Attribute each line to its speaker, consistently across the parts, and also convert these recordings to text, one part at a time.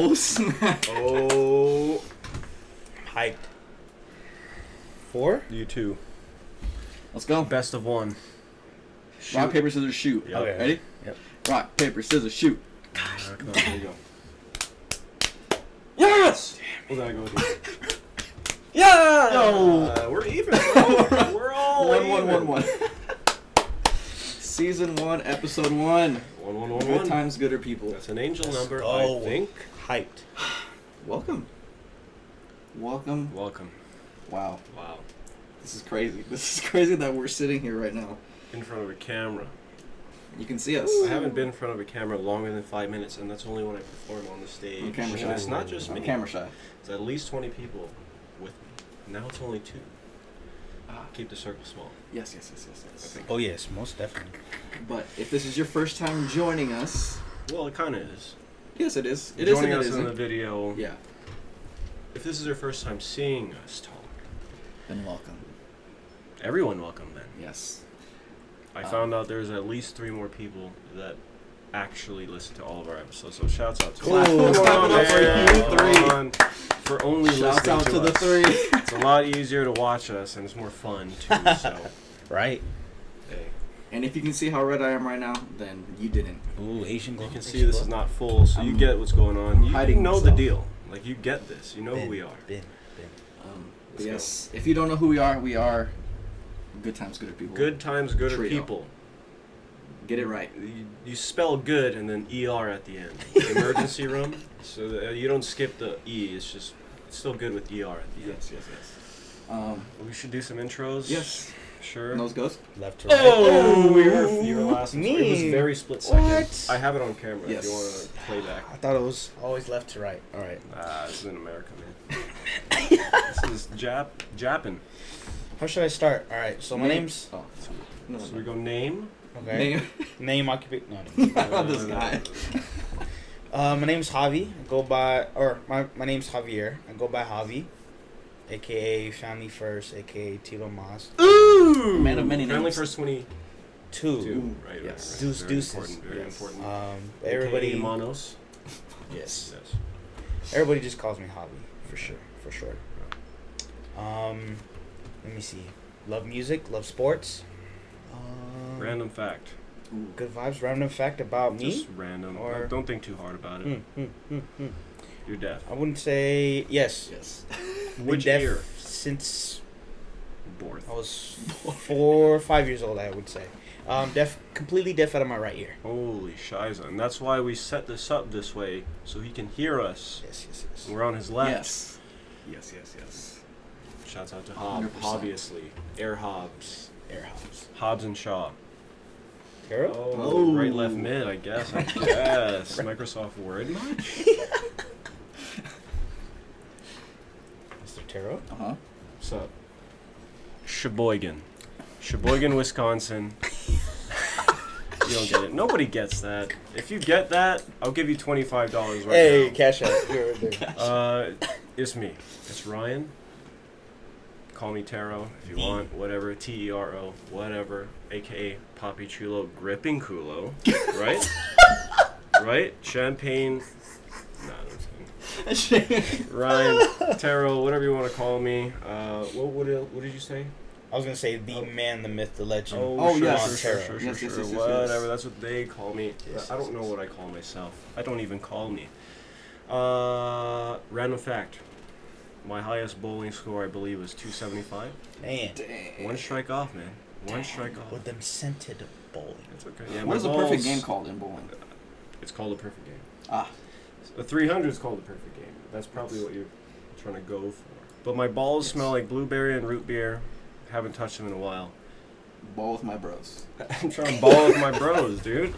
Speaker 1: Oh, snap.
Speaker 2: Oh.
Speaker 3: Hyped. 4?
Speaker 2: You too.
Speaker 1: Let's go.
Speaker 2: Best of one.
Speaker 1: Rock, paper, scissors, shoot.
Speaker 2: Yep.
Speaker 3: Okay.
Speaker 1: Ready?
Speaker 3: Yep.
Speaker 1: Rock, paper, scissors, shoot.
Speaker 2: Come on, there you go.
Speaker 1: Yes!
Speaker 2: Well, then I go with you.
Speaker 1: Yeah! Yo!
Speaker 2: We're even, bro. We're all even.
Speaker 1: 1. Season 1, episode 1.
Speaker 2: 1.
Speaker 1: Good times, gooder people.
Speaker 2: That's an angel number,
Speaker 3: go.
Speaker 2: I think.
Speaker 3: Hyped.
Speaker 1: Welcome.
Speaker 2: Welcome.
Speaker 1: Wow.
Speaker 2: Wow.
Speaker 1: This is crazy. This is crazy that we're sitting here right now.
Speaker 2: In front of a camera.
Speaker 1: You can see us.
Speaker 2: I haven't been in front of a camera longer than 5 minutes, and that's only when I perform on the stage.
Speaker 1: I'm camera
Speaker 2: And
Speaker 1: shy.
Speaker 2: it's not just me.
Speaker 1: I'm camera shy.
Speaker 2: It's at least 20 people with me. Now it's only 2. Keep the circle small.
Speaker 1: Yes.
Speaker 2: I think.
Speaker 3: Oh, yes, most definitely.
Speaker 1: But if this is your first time joining us,
Speaker 2: Well, it kind of is.
Speaker 1: yes, it is. It
Speaker 2: Joining
Speaker 1: is.
Speaker 2: us
Speaker 1: It
Speaker 2: in the
Speaker 1: isn't.
Speaker 2: video.
Speaker 1: Yeah.
Speaker 2: If this is your first time seeing us talk,
Speaker 1: Then welcome.
Speaker 2: everyone welcome then.
Speaker 1: Yes.
Speaker 2: I found out there's at least 3 more people that actually listen to all of our episodes. So shouts out to
Speaker 1: Cool.
Speaker 2: Come
Speaker 1: Clap
Speaker 2: on,
Speaker 1: it up for
Speaker 2: man.
Speaker 1: you three.
Speaker 2: Come on. For only
Speaker 1: Shouts
Speaker 2: listening
Speaker 1: out to the
Speaker 2: us.
Speaker 1: 3.
Speaker 2: It's a lot easier to watch us, and it's more fun too. So,
Speaker 3: Right?
Speaker 2: hey,
Speaker 1: And if you can see how red I am right now, then you didn't.
Speaker 3: Ooh, Asian glow.
Speaker 2: you can see this is not full, so you
Speaker 1: I'm
Speaker 2: get what's going on. You
Speaker 1: hiding
Speaker 2: know the
Speaker 1: myself.
Speaker 2: deal. Like you get this. You know who we are.
Speaker 3: Bin.
Speaker 1: But yes. If you don't know who we are good times, gooder people.
Speaker 2: Good times, gooder
Speaker 1: Trio.
Speaker 2: people.
Speaker 1: Get it right.
Speaker 2: You spell good and then ER at the end. Emergency room. So that you don't skip the E. It's still good with ER at the end.
Speaker 1: Yes.
Speaker 2: We should do some intros.
Speaker 1: Yes.
Speaker 2: Sure.
Speaker 1: Nose goes.
Speaker 3: Left to right.
Speaker 2: Oh, you were last.
Speaker 3: Me?
Speaker 2: It was very split second.
Speaker 3: What?
Speaker 2: I have it on camera.
Speaker 1: Yes.
Speaker 2: If you want to play back.
Speaker 3: I thought it was always left to right. All right.
Speaker 2: This is in America, man. This is Japan.
Speaker 3: How should I start? All right. So my name's...
Speaker 1: Oh. No.
Speaker 2: So we go name.
Speaker 3: Okay. Name, occupation... No.
Speaker 1: This guy.
Speaker 3: My name's Javi. I go by... Or my name's Javier. I go by Javi. A.K.A. Family First. A.K.A. Tito Mas.
Speaker 2: Ooh!
Speaker 1: Man of many
Speaker 2: Family
Speaker 1: names.
Speaker 2: First 22.
Speaker 3: Two.
Speaker 2: Right.
Speaker 1: Yes.
Speaker 3: Deuce,
Speaker 2: Very
Speaker 3: deuces.
Speaker 2: important. Very
Speaker 1: Yes.
Speaker 2: important.
Speaker 3: Everybody...
Speaker 2: AKA Manos.
Speaker 3: Yes.
Speaker 2: Yes.
Speaker 3: Everybody just calls me Javi. For sure. Let me see. Love music. Love sports.
Speaker 2: Random fact.
Speaker 3: Good vibes. Random fact about me.
Speaker 2: Just random.
Speaker 3: Or-
Speaker 2: Don't think too hard about it. You're deaf.
Speaker 3: I wouldn't say... Yes.
Speaker 1: Yes.
Speaker 2: Which
Speaker 3: Been deaf
Speaker 2: ear?
Speaker 3: since
Speaker 2: Borth.
Speaker 3: I was 4 or 5 years old, I would say. Completely deaf out of my right ear.
Speaker 2: Holy shiza. And that's why we set this up this way, so he can hear us.
Speaker 3: Yes.
Speaker 2: We're on his left.
Speaker 1: Yes.
Speaker 2: Shouts out to Hobbs,
Speaker 1: 100%.
Speaker 2: obviously. Air Hobbs.
Speaker 3: Air Hobbs.
Speaker 2: Hobbs and Shaw.
Speaker 3: Taro?
Speaker 2: Oh, right, left, mid, I guess. Microsoft Word much?
Speaker 3: Mr. Taro?
Speaker 1: Uh-huh.
Speaker 2: What's up? Sheboygan, Wisconsin. You don't get it. Nobody gets that. If you get that, I'll give you $25 right
Speaker 3: Hey,
Speaker 2: now.
Speaker 3: cash out. You're there.
Speaker 2: It's me. It's Ryan. Call me Taro if you want. Whatever. Tero. Whatever. AKA Papi Chulo Gripping Culo. Right? Right? Champagne. Nah, I'm saying. Ryan, Taro, whatever you want to call me. What did you say?
Speaker 3: I was going to say the man, the myth, the legend.
Speaker 1: Oh,
Speaker 2: sure,
Speaker 1: yes.
Speaker 2: sure.
Speaker 1: Yes.
Speaker 2: Whatever, that's what they call me.
Speaker 3: Yes,
Speaker 2: I don't know what I call myself. I don't even call me. Random fact. My highest bowling score, I believe, was 275.
Speaker 3: Man.
Speaker 1: Dang.
Speaker 2: One strike off, man. One strike off.
Speaker 3: With them scented bowling.
Speaker 2: It's okay. Yeah,
Speaker 1: What is the
Speaker 2: my
Speaker 1: perfect
Speaker 2: balls-
Speaker 1: game called in bowling?
Speaker 2: It's called a perfect game.
Speaker 1: Ah.
Speaker 2: The 300 is called a perfect game. That's probably what you're trying to go for. But my balls smell like blueberry and root beer. Haven't touched them in a while.
Speaker 1: Ball with my bros.
Speaker 2: I'm trying to ball with my bros, dude.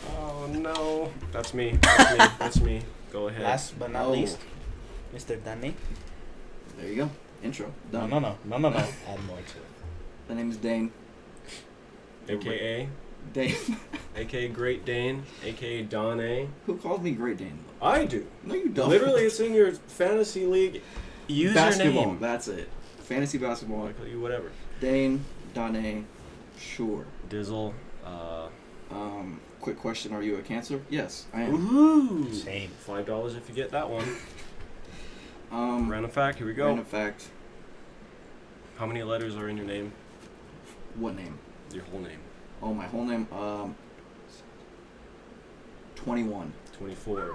Speaker 2: Oh no, that's me. That's me. Go ahead.
Speaker 3: Last but not
Speaker 1: Oh.
Speaker 3: least, Mr. Danny.
Speaker 1: There you go. Intro. Done.
Speaker 3: No. Add more to it.
Speaker 1: The name is Dane.
Speaker 2: AKA
Speaker 1: Dane.
Speaker 2: AKA Great Dane. AKA Don A.
Speaker 1: Who called me Great Dane?
Speaker 2: I do.
Speaker 1: No, you don't.
Speaker 2: Literally, it's in your fantasy league
Speaker 1: basketball.
Speaker 2: username.
Speaker 1: That's it. Fantasy basketball.
Speaker 2: I call you whatever.
Speaker 1: Dane, Dane, sure.
Speaker 2: Dizzle.
Speaker 1: quick question: are you a Cancer? Yes, I am.
Speaker 2: Woohoo!
Speaker 3: Same.
Speaker 2: $5 if you get that one.
Speaker 1: Um,
Speaker 2: Random fact. Here we go.
Speaker 1: Random fact.
Speaker 2: How many letters are in your name?
Speaker 1: What name?
Speaker 2: Your whole name.
Speaker 1: Oh, my whole name. 21.
Speaker 2: 24.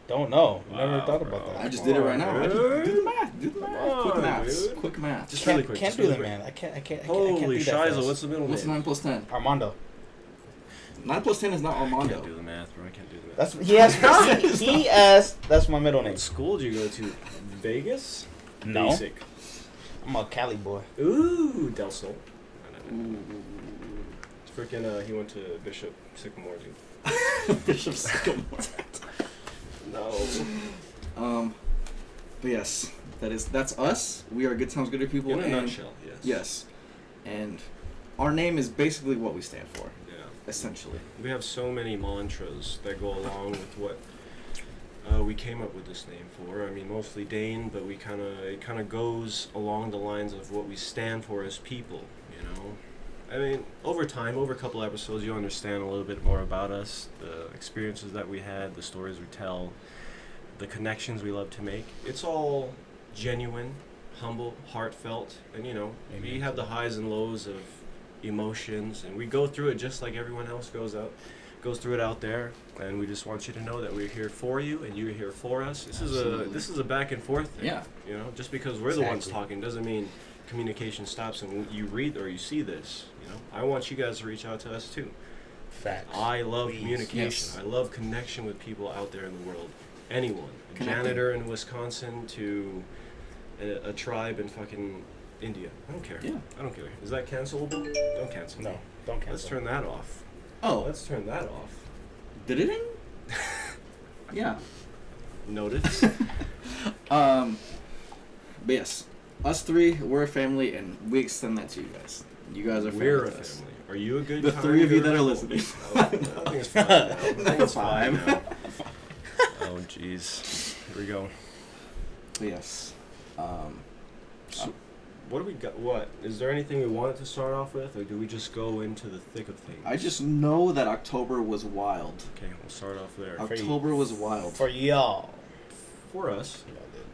Speaker 3: Don't know. Never
Speaker 2: Wow,
Speaker 3: thought
Speaker 2: bro.
Speaker 3: about that.
Speaker 1: I just
Speaker 2: Come
Speaker 1: did it right
Speaker 2: on,
Speaker 1: now. I just
Speaker 2: dude.
Speaker 1: do the math. Do the math.
Speaker 2: Come
Speaker 1: Quick
Speaker 2: on,
Speaker 1: maths.
Speaker 2: dude.
Speaker 1: Quick maths.
Speaker 2: Just
Speaker 3: Can't,
Speaker 2: really quick.
Speaker 3: can't
Speaker 2: just
Speaker 3: do
Speaker 2: really
Speaker 3: that,
Speaker 2: quick.
Speaker 3: man. I can't
Speaker 2: Holy
Speaker 3: do that
Speaker 2: shiza,
Speaker 3: fast.
Speaker 2: what's the middle
Speaker 1: What's
Speaker 2: name?
Speaker 1: 9 plus 10?
Speaker 3: Armando.
Speaker 1: 9 plus 10 is not
Speaker 2: I can't
Speaker 1: Armando.
Speaker 2: do the math, bro. I can't do the math.
Speaker 3: That's he asked. He asked. That's my middle name.
Speaker 2: What school did you go to? Vegas?
Speaker 3: No,
Speaker 2: Basic.
Speaker 3: I'm a Cali boy.
Speaker 2: Ooh, Del Sol.
Speaker 1: Ooh.
Speaker 2: Freaking, he went to Bishop Sycamore, dude.
Speaker 1: Bishop Sycamore.
Speaker 2: No.
Speaker 1: But yes, that's us. We are Good Times, Gooder People.
Speaker 2: In a
Speaker 1: and
Speaker 2: nutshell, yes.
Speaker 1: Yes. And our name is basically what we stand for,
Speaker 2: Yeah.
Speaker 1: essentially.
Speaker 2: We have so many mantras that go along with what we came up with this name for. I mean, mostly Dane, but it kind of goes along the lines of what we stand for as people, you know? I mean, over time, over a couple episodes, you'll understand a little bit more about us, the experiences that we had, the stories we tell, the connections we love to make. It's all genuine, humble, heartfelt, and, you know, we have the highs and lows of emotions, and we go through it just like everyone else goes through it out there, and we just want you to know that we're here for you and you're here for us. This is a back and forth thing.
Speaker 1: Yeah.
Speaker 2: You know, just because we're the ones talking doesn't mean communication stops and you read or you see this. You know, I want you guys to reach out to us too.
Speaker 3: Facts.
Speaker 2: I love
Speaker 3: Please.
Speaker 2: communication.
Speaker 1: Yes.
Speaker 2: I love connection with people out there in the world. Anyone, a
Speaker 1: Connecting.
Speaker 2: janitor in Wisconsin to a tribe in fucking India. I don't care.
Speaker 1: Yeah.
Speaker 2: I don't care. Is that cancelable? Don't cancel.
Speaker 3: No,
Speaker 2: me.
Speaker 3: don't cancel.
Speaker 2: Let's turn that off.
Speaker 1: Oh,
Speaker 2: Let's turn that off.
Speaker 1: did it? Yeah.
Speaker 2: Noted.
Speaker 1: But yes, us three, we're a family, and we extend that to you guys. You guys are family.
Speaker 2: We're a
Speaker 1: to us.
Speaker 2: family. Are you a good
Speaker 1: The
Speaker 2: time
Speaker 1: three of you
Speaker 2: girl?
Speaker 1: that are listening.
Speaker 2: I think it's fine now. I think it's fine
Speaker 1: Fine.
Speaker 2: now. Oh, jeez. Here we go.
Speaker 1: But yes.
Speaker 2: So, what do we got? What? Is there anything we wanted to start off with, or do we just go into the thick of things?
Speaker 1: I just know that October was wild.
Speaker 2: Okay, we'll start off there.
Speaker 1: October was wild.
Speaker 3: For y'all.
Speaker 2: For us,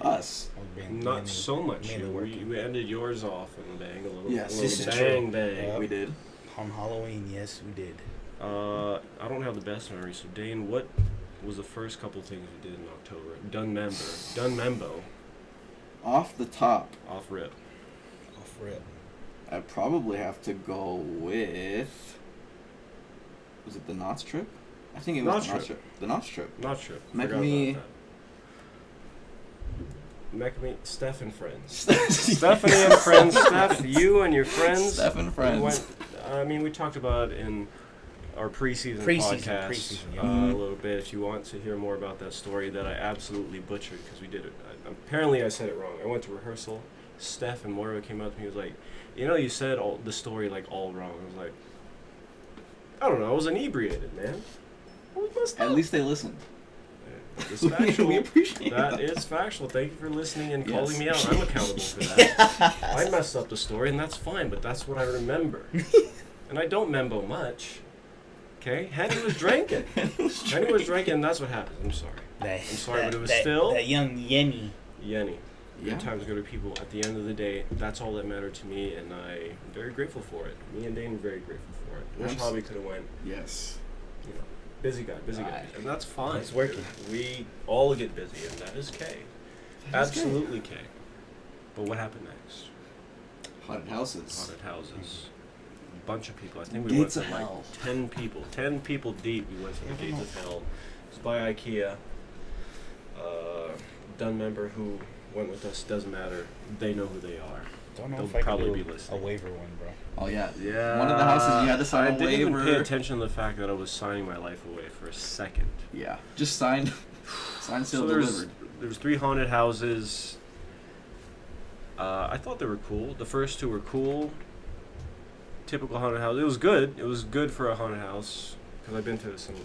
Speaker 1: Us.
Speaker 2: not so much.
Speaker 3: mainly
Speaker 2: You,
Speaker 3: working.
Speaker 2: you ended yours off and bang, a little,
Speaker 1: Yes,
Speaker 2: a
Speaker 1: this
Speaker 2: little
Speaker 1: is
Speaker 2: bang,
Speaker 3: true.
Speaker 2: bang.
Speaker 3: Yep.
Speaker 1: We did.
Speaker 3: On Halloween, yes, we did.
Speaker 2: I don't have the best memory, so Dane, what was the first couple things we did in October? Done Membo.
Speaker 1: Off the top,
Speaker 2: Off rip.
Speaker 3: Off rip.
Speaker 1: I'd probably have to go with. Was it the Knots trip? I think it was
Speaker 2: Knots
Speaker 1: the Knots
Speaker 2: trip.
Speaker 1: trip. The Knots trip.
Speaker 2: Not sure.
Speaker 1: Make
Speaker 2: Forgot
Speaker 1: me-
Speaker 2: about that. Make me Steph and friends.
Speaker 1: Stephanie
Speaker 2: Stephanie and friends. Steph, you and your friends.
Speaker 1: Steph and
Speaker 2: We
Speaker 1: friends.
Speaker 2: went, I mean, we talked about in our preseason podcast
Speaker 3: yeah.
Speaker 2: a little bit. If you want to hear more about that story that I absolutely butchered because we did it. Apparently, I said it wrong. I went to rehearsal. Steph and Montero came up to me. He was like, "You know, you said the story like all wrong." I was like, "I don't know. I was inebriated, man. I was messed
Speaker 1: At
Speaker 2: up."
Speaker 1: least they listened.
Speaker 2: It's factual.
Speaker 1: We appreciate
Speaker 2: That
Speaker 1: that.
Speaker 2: is factual. Thank you for listening and
Speaker 1: Yes.
Speaker 2: calling me out. I'm accountable for that. I messed up the story, and that's fine, but that's what I remember. And I don't membo much. Okay? Henny was drinking. Henny was drinking, and that's what happened. I'm sorry.
Speaker 3: I'm
Speaker 2: sorry, but it was still-
Speaker 3: that young Yenny.
Speaker 2: Yenny.
Speaker 1: Yeah.
Speaker 2: Good times go to people. At the end of the day, that's all that mattered to me, and I'm very grateful for it. Me and Dane are very grateful for it. Wish
Speaker 1: Abs-
Speaker 2: Hobby could have went,
Speaker 1: Yes.
Speaker 2: you know, busy guy,
Speaker 1: Aye.
Speaker 2: and that's fine.
Speaker 3: It's working.
Speaker 2: We all get busy, and that is K.
Speaker 1: That is
Speaker 2: Absolutely K. But what happened next?
Speaker 1: Haunted houses.
Speaker 2: Haunted houses. A bunch of people. I think we
Speaker 1: Gates
Speaker 2: went
Speaker 1: of
Speaker 2: to like
Speaker 1: Hell.
Speaker 2: 10 people. 10 people deep. We went to the Gates of Hell. It's by IKEA. Done member who went with us, doesn't matter. They know who they are.
Speaker 3: Don't know
Speaker 2: They'll
Speaker 3: if I
Speaker 2: probably
Speaker 3: can
Speaker 2: be
Speaker 3: do
Speaker 2: listening.
Speaker 3: a waiver one, bro.
Speaker 1: Oh yeah.
Speaker 2: Yeah.
Speaker 1: One of the houses you had to sign
Speaker 2: I
Speaker 1: a
Speaker 2: didn't
Speaker 1: waiver.
Speaker 2: even pay attention to the fact that I was signing my life away for a second.
Speaker 1: Yeah. Just signed. Signed,
Speaker 2: So
Speaker 1: sealed, delivered.
Speaker 2: there's 3 haunted houses. I thought they were cool. The first 2 were cool. Typical haunted house. It was good. It was good for a haunted house because I've been to some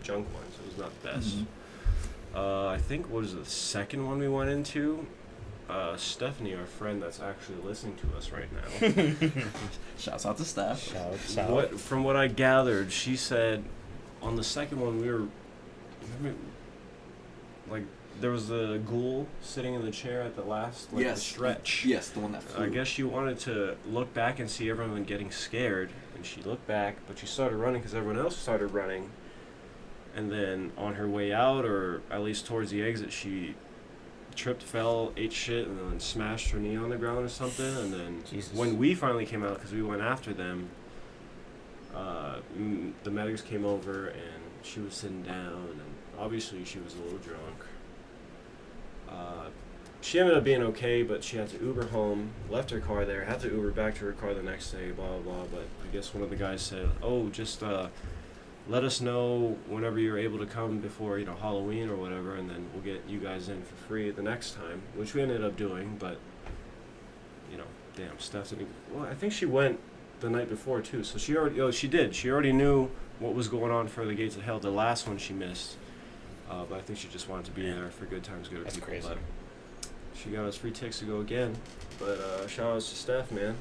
Speaker 2: junk ones. It was not the best.
Speaker 1: Mhm.
Speaker 2: I think what was the second one we went into? Stephanie, our friend that's actually listening to us right now.
Speaker 1: Shouts out to Steph.
Speaker 3: Shouts out.
Speaker 2: From what I gathered, she said on the second one like there was a ghoul sitting in the chair at the last the stretch.
Speaker 1: Yes, the one that flew.
Speaker 2: I guess she wanted to look back and see everyone getting scared, and she looked back, but she started running because everyone else started running. And then on her way out, or at least towards the exit, she tripped, fell, ate shit, and then smashed her knee on the ground or something. And then when we finally came out, because we went after them, the medics came over, and she was sitting down, and obviously she was a little drunk. She ended up being okay, but she had to Uber home, left her car there, had to Uber back to her car the next day, blah, blah, blah. But I guess one of the guys said, oh, just let us know whenever you're able to come before, Halloween or whatever, and then we'll get you guys in for free the next time, which we ended up doing. But, damn, Stephanie, well, I think she went the night before, too. So she already knew what was going on for the Gates of Hell. The last one she missed. But I think she just wanted to be there for good times, good people.
Speaker 3: Crazy.
Speaker 2: But she got us free tickets to go again. But shout outs to Steph, man.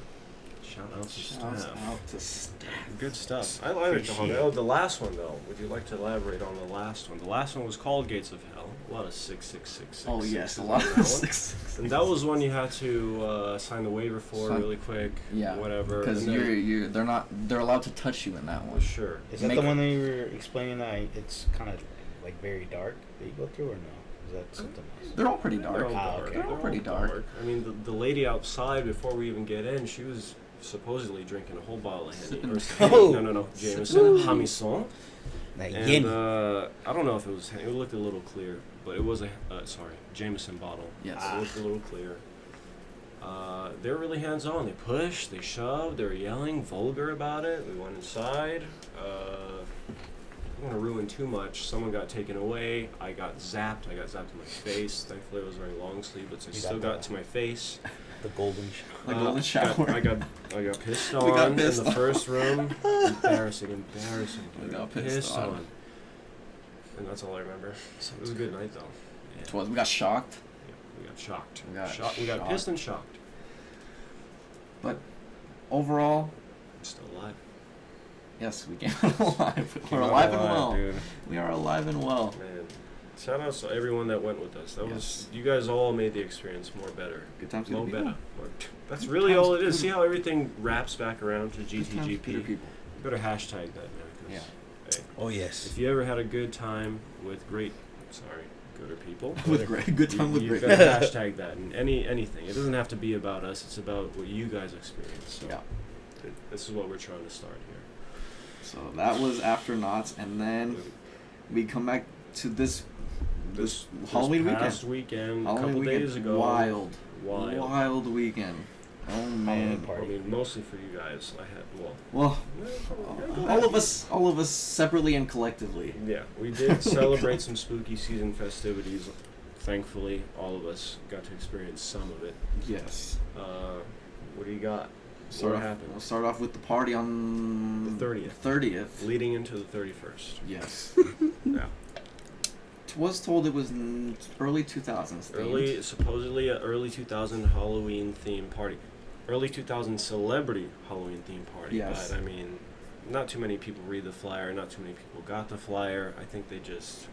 Speaker 2: Shout out to Steph. Good stuff. I like the last one, though. Would you like to elaborate on the last one? The last one was called Gates of Hell. A lot of 666.
Speaker 1: Oh yes, a lot of 666.
Speaker 2: And that was one you had to sign the waiver for really quick.
Speaker 1: Yeah.
Speaker 2: Whatever.
Speaker 1: Because they're allowed to touch you in that one.
Speaker 2: Sure.
Speaker 3: Is that the one that you were explaining that it's kind of like very dark that you go through, or no? Is that something else?
Speaker 1: They're all pretty dark.
Speaker 3: Okay.
Speaker 1: They're all pretty dark.
Speaker 2: I mean, the lady outside before we even get in, she was supposedly drinking a whole bottle of Henny. No, Jameson, Hamison. And I don't know if it was Henny. It looked a little clear, but it was a Jameson bottle.
Speaker 1: Yes.
Speaker 2: It looked a little clear. They were really hands-on. They pushed, they shoved, they were yelling, vulgar about it. We went inside. I don't want to ruin too much. Someone got taken away. I got zapped. I got zapped in my face. Thankfully, I was wearing long sleeve, but I still got to my face.
Speaker 3: The golden shower.
Speaker 1: The golden shower.
Speaker 2: I got pissed on in the first room. Embarrassing.
Speaker 1: I got pissed on.
Speaker 2: And that's all I remember. So it was a good night, though. Yeah.
Speaker 1: It was. We got shocked.
Speaker 2: Yeah, we got shocked.
Speaker 1: We
Speaker 2: got pissed and shocked.
Speaker 1: But overall,
Speaker 2: I'm still alive.
Speaker 1: Yes, we came out alive. We're alive and well.
Speaker 2: Dude.
Speaker 1: We are alive and well.
Speaker 2: Man, shout out to everyone that went with us. That was you guys all made the experience more better.
Speaker 1: Good times,
Speaker 2: more
Speaker 1: good
Speaker 2: better.
Speaker 1: people.
Speaker 2: That's really all it is. See how everything wraps back around to GTGP.
Speaker 1: Good people.
Speaker 2: You better hashtag that, man.
Speaker 1: Yeah.
Speaker 2: Hey,
Speaker 3: oh yes.
Speaker 2: If you ever had a good time with gooder people.
Speaker 1: With good time with
Speaker 2: you
Speaker 1: great.
Speaker 2: gotta hashtag that and anything. It doesn't have to be about us. It's about what you guys experience. So this is what we're trying to start here.
Speaker 1: So that was after Knots, and then we come back to this Halloween
Speaker 2: weekend. A couple days ago.
Speaker 1: Wild weekend. Oh man.
Speaker 2: I mean, mostly for you guys.
Speaker 1: All of us separately and collectively.
Speaker 2: Yeah, we did celebrate some spooky season festivities. Thankfully, all of us got to experience some of it.
Speaker 1: Yes.
Speaker 2: What do you got?
Speaker 1: What happened? We'll start off with the party on
Speaker 2: the 30th. Leading into the 31st.
Speaker 1: Yes.
Speaker 2: Yeah.
Speaker 1: Was told it was in early 2000s.
Speaker 2: Supposedly an early 2000 Halloween themed party. Early 2000 celebrity Halloween themed party.
Speaker 1: Yes.
Speaker 2: But I mean, not too many people read the flyer. Not too many people got the flyer. I think they just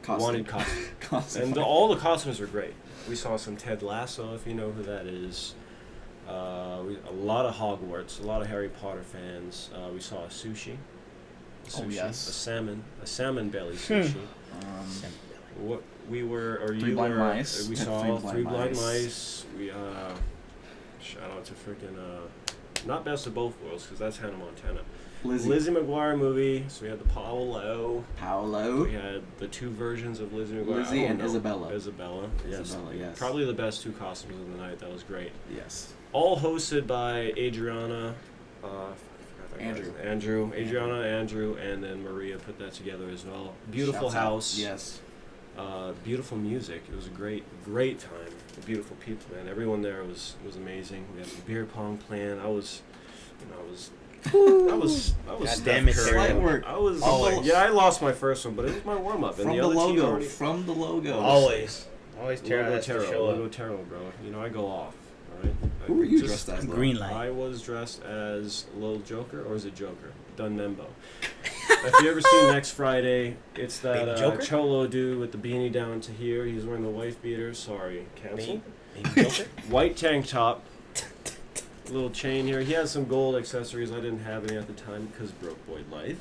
Speaker 2: wanted costumes. And all the costumes are great. We saw some Ted Lasso, if you know who that is. A lot of Hogwarts, a lot of Harry Potter fans. We saw a sushi.
Speaker 1: Oh yes.
Speaker 2: A salmon belly sushi. What we were, or
Speaker 1: Three
Speaker 2: you
Speaker 1: blind
Speaker 2: were,
Speaker 1: mice.
Speaker 2: we saw three blind mice. We shout out to freaking not Best of Both Worlds because that's Hannah Montana. Lizzie McGuire movie. So we had the Paolo. We had the two versions of Lizzie McGuire.
Speaker 1: Lizzie and Isabella.
Speaker 2: Isabella, yes.
Speaker 1: Probably
Speaker 2: the best two costumes of the night. That was great.
Speaker 1: Yes.
Speaker 2: All hosted by Adriana.
Speaker 1: Andrew,
Speaker 2: and then Maria put that together as well. Beautiful house.
Speaker 1: Yes.
Speaker 2: Beautiful music. It was a great time. Beautiful people, man. Everyone there was amazing. We had some beer pong playing. I was
Speaker 3: damn it,
Speaker 1: slight work.
Speaker 2: I lost my first one, but it was my warm up.
Speaker 1: From the logo.
Speaker 3: Always. Always Taro has to show
Speaker 2: Logo
Speaker 3: up.
Speaker 2: Taro, bro. You know I go off. All right.
Speaker 1: Who were you dressed as? Though?
Speaker 3: Green light.
Speaker 2: I was dressed as Lil Joker, or is it Joker? Dunnembo. If you ever seen Next Friday, it's
Speaker 3: Baby
Speaker 2: that
Speaker 3: Joker?
Speaker 2: cholo dude with the beanie down to here. He's wearing the wife beater. Sorry, cancel.
Speaker 3: Baby Joker?
Speaker 2: White tank top. Little chain here. He has some gold accessories. I didn't have any at the time because broke boy life.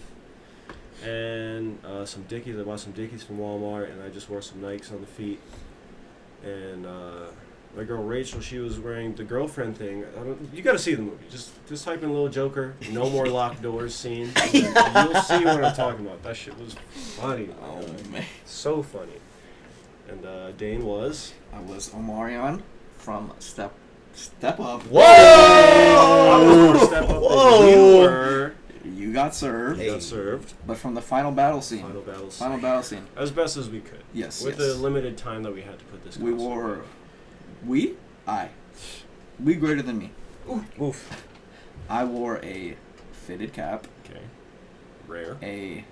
Speaker 2: And some Dickies. I bought some Dickies from Walmart, and I just wore some Nikes on the feet. And my girl Rachel, she was wearing the girlfriend thing. You got to see the movie. Just type in Little Joker. No more locked doors scene. You'll see what I'm talking about. That shit was funny.
Speaker 1: Oh man,
Speaker 2: So funny. And Dane was.
Speaker 1: I was Omarion from Step Up.
Speaker 3: Whoa!
Speaker 2: I was gonna step up as
Speaker 3: Whoa!
Speaker 2: you were.
Speaker 1: You got served,
Speaker 2: Got served.
Speaker 1: but from the final battle scene.
Speaker 2: Final battle.
Speaker 1: Final battle scene.
Speaker 2: As best as we could.
Speaker 1: Yes.
Speaker 2: With
Speaker 1: yes.
Speaker 2: the limited time that we had to put this.
Speaker 1: We
Speaker 2: costume
Speaker 1: wore.
Speaker 2: on.
Speaker 1: We greater than me.
Speaker 3: Oof.
Speaker 1: I wore a fitted cap,
Speaker 2: Okay. Rare.
Speaker 1: a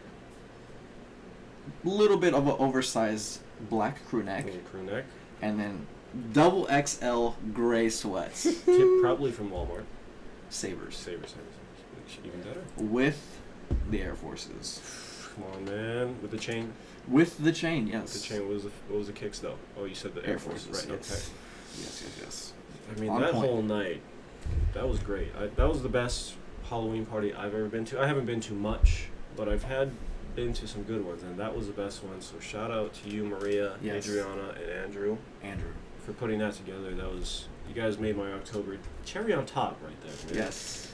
Speaker 1: little bit of an oversized black crew neck,
Speaker 2: Little crew neck.
Speaker 1: and then double XL gray sweats.
Speaker 2: Tip probably from Walmart.
Speaker 1: Sabers.
Speaker 2: Sabers. Even better.
Speaker 1: With the Air Forces.
Speaker 2: Come on, man. With the chain.
Speaker 1: With the chain, yes.
Speaker 2: The chain. What was the kicks though? Oh, you said the Air Forces. Right.
Speaker 1: Yes. Yes.
Speaker 2: Okay. I mean,
Speaker 1: On
Speaker 2: that
Speaker 1: point.
Speaker 2: whole night, that was great. That was the best Halloween party I've ever been to. I haven't been to much, but I've been to some good ones, and that was the best one. So shout out to you, Maria,
Speaker 1: Yes.
Speaker 2: Adriana, and Andrew for putting that together. You guys made my October cherry on top right there. Man.
Speaker 1: Yes.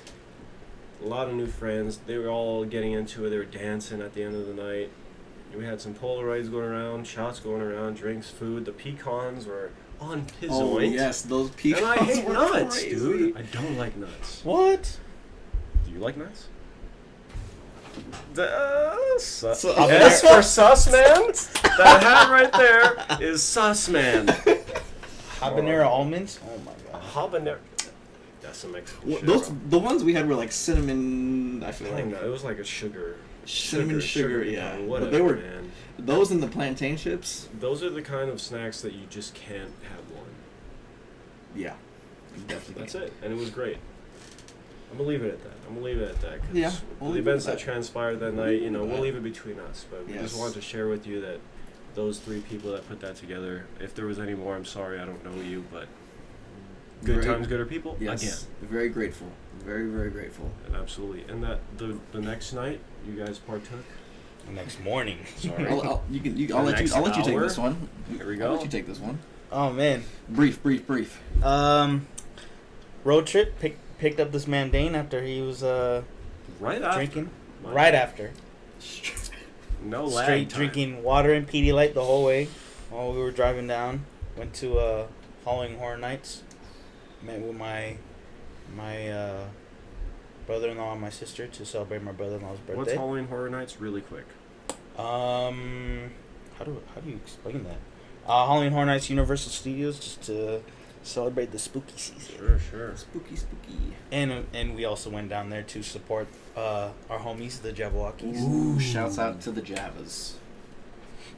Speaker 2: A lot of new friends. They were all getting into it. They were dancing at the end of the night. We had some Polaroids going around, shots going around, drinks, food. The pecans were on pizzoint.
Speaker 1: Oh yes, those pecans
Speaker 2: And I hate
Speaker 1: were
Speaker 2: nuts,
Speaker 1: crazy.
Speaker 2: dude. I don't like nuts.
Speaker 3: What?
Speaker 2: Do you like nuts?
Speaker 1: So-
Speaker 2: S for sus, man. That hat right there is sus, man.
Speaker 3: Habanero almonds? Oh my god.
Speaker 2: Habanero. That's some Mexican
Speaker 1: Well,
Speaker 2: shit,
Speaker 1: those
Speaker 2: bro.
Speaker 1: the ones we had were like cinnamon. I feel
Speaker 2: I
Speaker 1: like
Speaker 2: know, it was like a sugar.
Speaker 1: cinnamon sugar.
Speaker 2: kind,
Speaker 1: Yeah,
Speaker 2: whatever,
Speaker 1: but they were
Speaker 2: man.
Speaker 1: those and the plantain chips.
Speaker 2: Those are the kind of snacks that you just can't have one.
Speaker 1: Yeah, definitely.
Speaker 2: That's it, and it was great. I'm gonna leave it at that. 'Cause
Speaker 1: Yeah, we'll
Speaker 2: the
Speaker 1: leave it
Speaker 2: events
Speaker 1: at
Speaker 2: that
Speaker 1: that.
Speaker 2: transpired that night, we'll leave it between us. But we
Speaker 1: Yes.
Speaker 2: just wanted to share with you that those three people that put that together. If there was any more, I'm sorry, I don't know you, but good
Speaker 1: Very-
Speaker 2: times, gooder people.
Speaker 1: Yes,
Speaker 2: Again,
Speaker 1: very grateful. Very, very grateful.
Speaker 2: and absolutely. And that the next night, you guys partook.
Speaker 3: The next morning.
Speaker 2: Sorry.
Speaker 1: I'll let you take
Speaker 2: hour?
Speaker 1: this one.
Speaker 2: Here we
Speaker 1: I'll
Speaker 2: go.
Speaker 1: let you take this one.
Speaker 3: Oh man.
Speaker 1: Brief.
Speaker 3: Road trip. Picked up this man Dane after he was
Speaker 2: Right after.
Speaker 3: drinking.
Speaker 2: My-
Speaker 3: Right after.
Speaker 2: No lag
Speaker 3: Straight
Speaker 2: time.
Speaker 3: drinking water and Pedialyte the whole way while we were driving down. Went to Halloween Horror Nights. Met with my brother-in-law and my sister to celebrate my brother-in-law's birthday.
Speaker 2: What's Halloween Horror Nights? Really quick.
Speaker 3: How do you explain that? Halloween Horror Nights, Universal Studios, just to celebrate the spooky season.
Speaker 2: Sure.
Speaker 1: Spooky.
Speaker 3: And we also went down there to support our homies, the Jabberwockies.
Speaker 1: Ooh, shouts out to the Javas.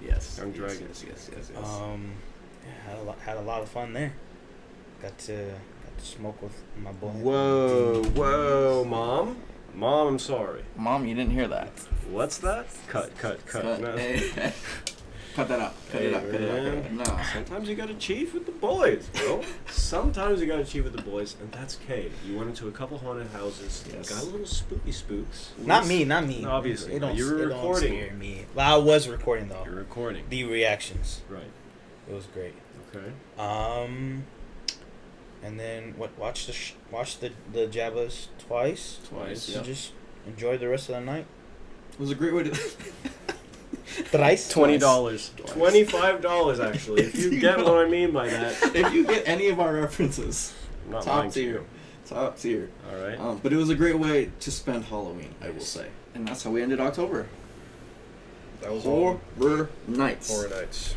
Speaker 1: Yes.
Speaker 2: Young Dragons.
Speaker 1: Yes.
Speaker 3: Yeah, had a lot of fun there. Got to smoke with my boy.
Speaker 2: Whoa, Mom, I'm sorry.
Speaker 1: Mom, you didn't hear that.
Speaker 2: What's that? Cut. No.
Speaker 1: Hey. Cut that out. Cut it out.
Speaker 2: man.
Speaker 1: No.
Speaker 2: Sometimes you gotta chief with the boys, bro. Sometimes you gotta chief with the boys, and that's okay. You went into a couple haunted houses,
Speaker 1: Yes.
Speaker 2: got a little spooky spooks.
Speaker 3: Not me.
Speaker 2: No, obviously,
Speaker 3: It don't,
Speaker 2: you were
Speaker 3: it don't
Speaker 2: recording.
Speaker 3: scare me. Well, I was recording though.
Speaker 2: You're recording.
Speaker 3: The reactions.
Speaker 2: Right.
Speaker 3: It was great.
Speaker 2: Okay.
Speaker 3: And then watch the Jabbas twice.
Speaker 2: Twice.
Speaker 3: And
Speaker 1: Yep.
Speaker 3: just enjoy the rest of the night.
Speaker 1: It was a great way to.
Speaker 3: Thrice.
Speaker 2: $20.
Speaker 1: Twice.
Speaker 2: $25 actually. If you get what I mean by that.
Speaker 1: If you get any of our references,
Speaker 2: I'm not
Speaker 1: top
Speaker 2: lying to
Speaker 1: tier.
Speaker 2: you.
Speaker 1: Top tier.
Speaker 2: All right.
Speaker 1: But it was a great way to spend Halloween, I will
Speaker 2: Yes.
Speaker 1: say. And that's how we ended October.
Speaker 2: That was all
Speaker 1: Horror Nights.
Speaker 2: Horror Nights.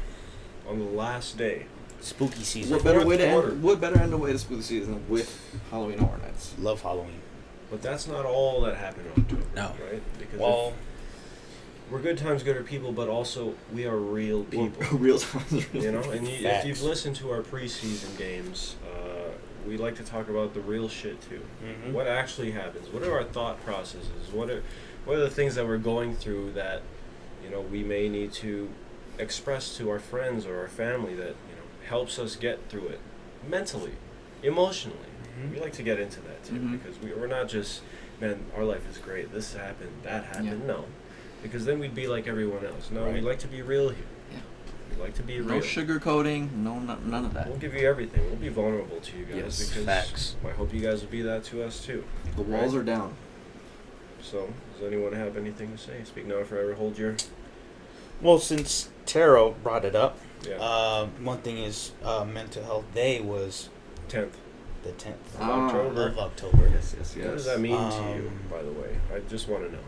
Speaker 2: On the last day.
Speaker 3: Spooky season.
Speaker 1: What better
Speaker 2: Fourth
Speaker 1: way to
Speaker 2: quarter.
Speaker 1: end? What better end a way to spooky season with Halloween Horror Nights?
Speaker 3: Love Halloween.
Speaker 2: But that's not all that happened in October.
Speaker 3: No.
Speaker 2: Right? Because
Speaker 3: Well,
Speaker 2: we're good times, gooder people, but also we are real people.
Speaker 1: Real times.
Speaker 2: You know, and if you've listened to our preseason games, we like to talk about the real shit too.
Speaker 3: Mm-hmm.
Speaker 2: What actually happens? What are our thought processes? What are the things that we're going through that, you know, we may need to express to our friends or our family that, you know, helps us get through it mentally, emotionally.
Speaker 3: Mm-hmm.
Speaker 2: We like to get into that too, because we're not just, man, our life is great, this happened, that happened. No, because then we'd be like everyone else. No, we like to be real here.
Speaker 1: Yeah.
Speaker 2: We like to be
Speaker 1: No
Speaker 2: real.
Speaker 1: sugarcoating, none of that.
Speaker 2: We'll give you everything. We'll be vulnerable to you guys,
Speaker 1: Yes.
Speaker 2: because
Speaker 3: Facts.
Speaker 2: I hope you guys will be that to us too.
Speaker 1: The walls are down.
Speaker 2: So, does anyone have anything to say? Speak now or forever hold your...
Speaker 3: Well, since Taro brought it up,
Speaker 2: Yeah.
Speaker 3: one thing is Mental Health Day was
Speaker 2: 10th
Speaker 3: the 10th
Speaker 1: Ah.
Speaker 3: of October.
Speaker 1: Yes.
Speaker 2: What does that mean to you, by the way? I just want to know.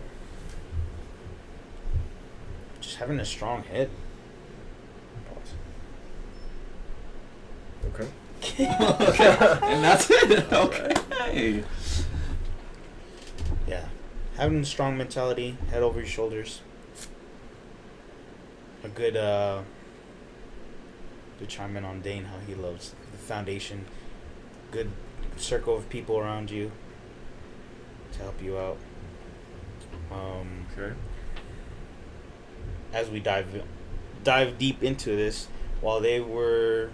Speaker 3: Just having a strong head.
Speaker 2: Okay.
Speaker 1: And that's it. Okay.
Speaker 3: Yeah. Having a strong mentality, head over your shoulders. A good, to chime in on Dane, how he loves the foundation. Good circle of people around you to help you out.
Speaker 2: Okay.
Speaker 3: As we dive deep into this, while they were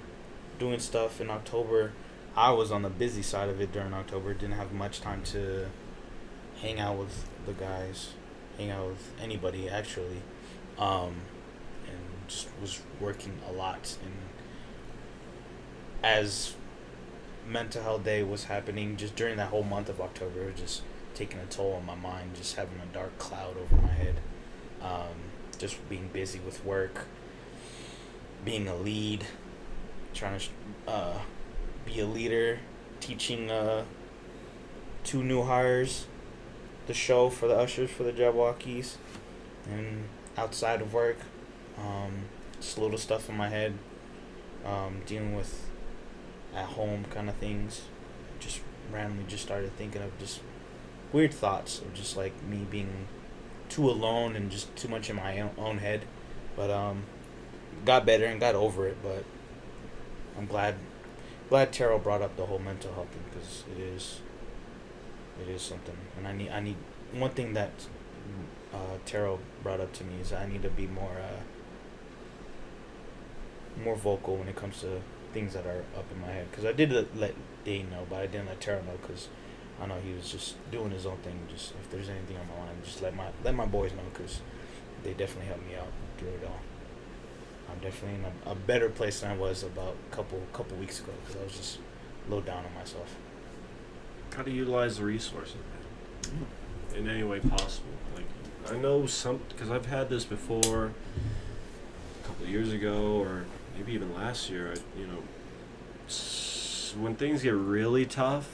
Speaker 3: doing stuff in October, I was on the busy side of it during October. Didn't have much time to hang out with the guys, hang out with anybody actually, and just was working a lot. And as Mental Health Day was happening, just during that whole month of October, it was just taking a toll on my mind, just having a dark cloud over my head. Just being busy with work, being a lead, trying to be a leader, teaching 2 new hires the show for the ushers for the Jabberwockies, and outside of work, just little stuff in my head, dealing with at home kind of things. Just randomly just started thinking of just weird thoughts of just like me being too alone and just too much in my own head, but got better and got over it. But I'm glad Taro brought up the whole mental health thing, because it is something, and I need one thing that Taro brought up to me is I need to be more vocal when it comes to things that are up in my head, because I did let Dane know, but I didn't let Taro know, because I know he was just doing his own thing. Just if there's anything on my mind, just let my boys know, because they definitely helped me out through it all. I'm definitely in a better place than I was about a couple weeks ago, because I was just low down on myself.
Speaker 2: How to utilize the resources in any way possible. Like, I know because I've had this before, a couple of years ago, or maybe even last year. When things get really tough,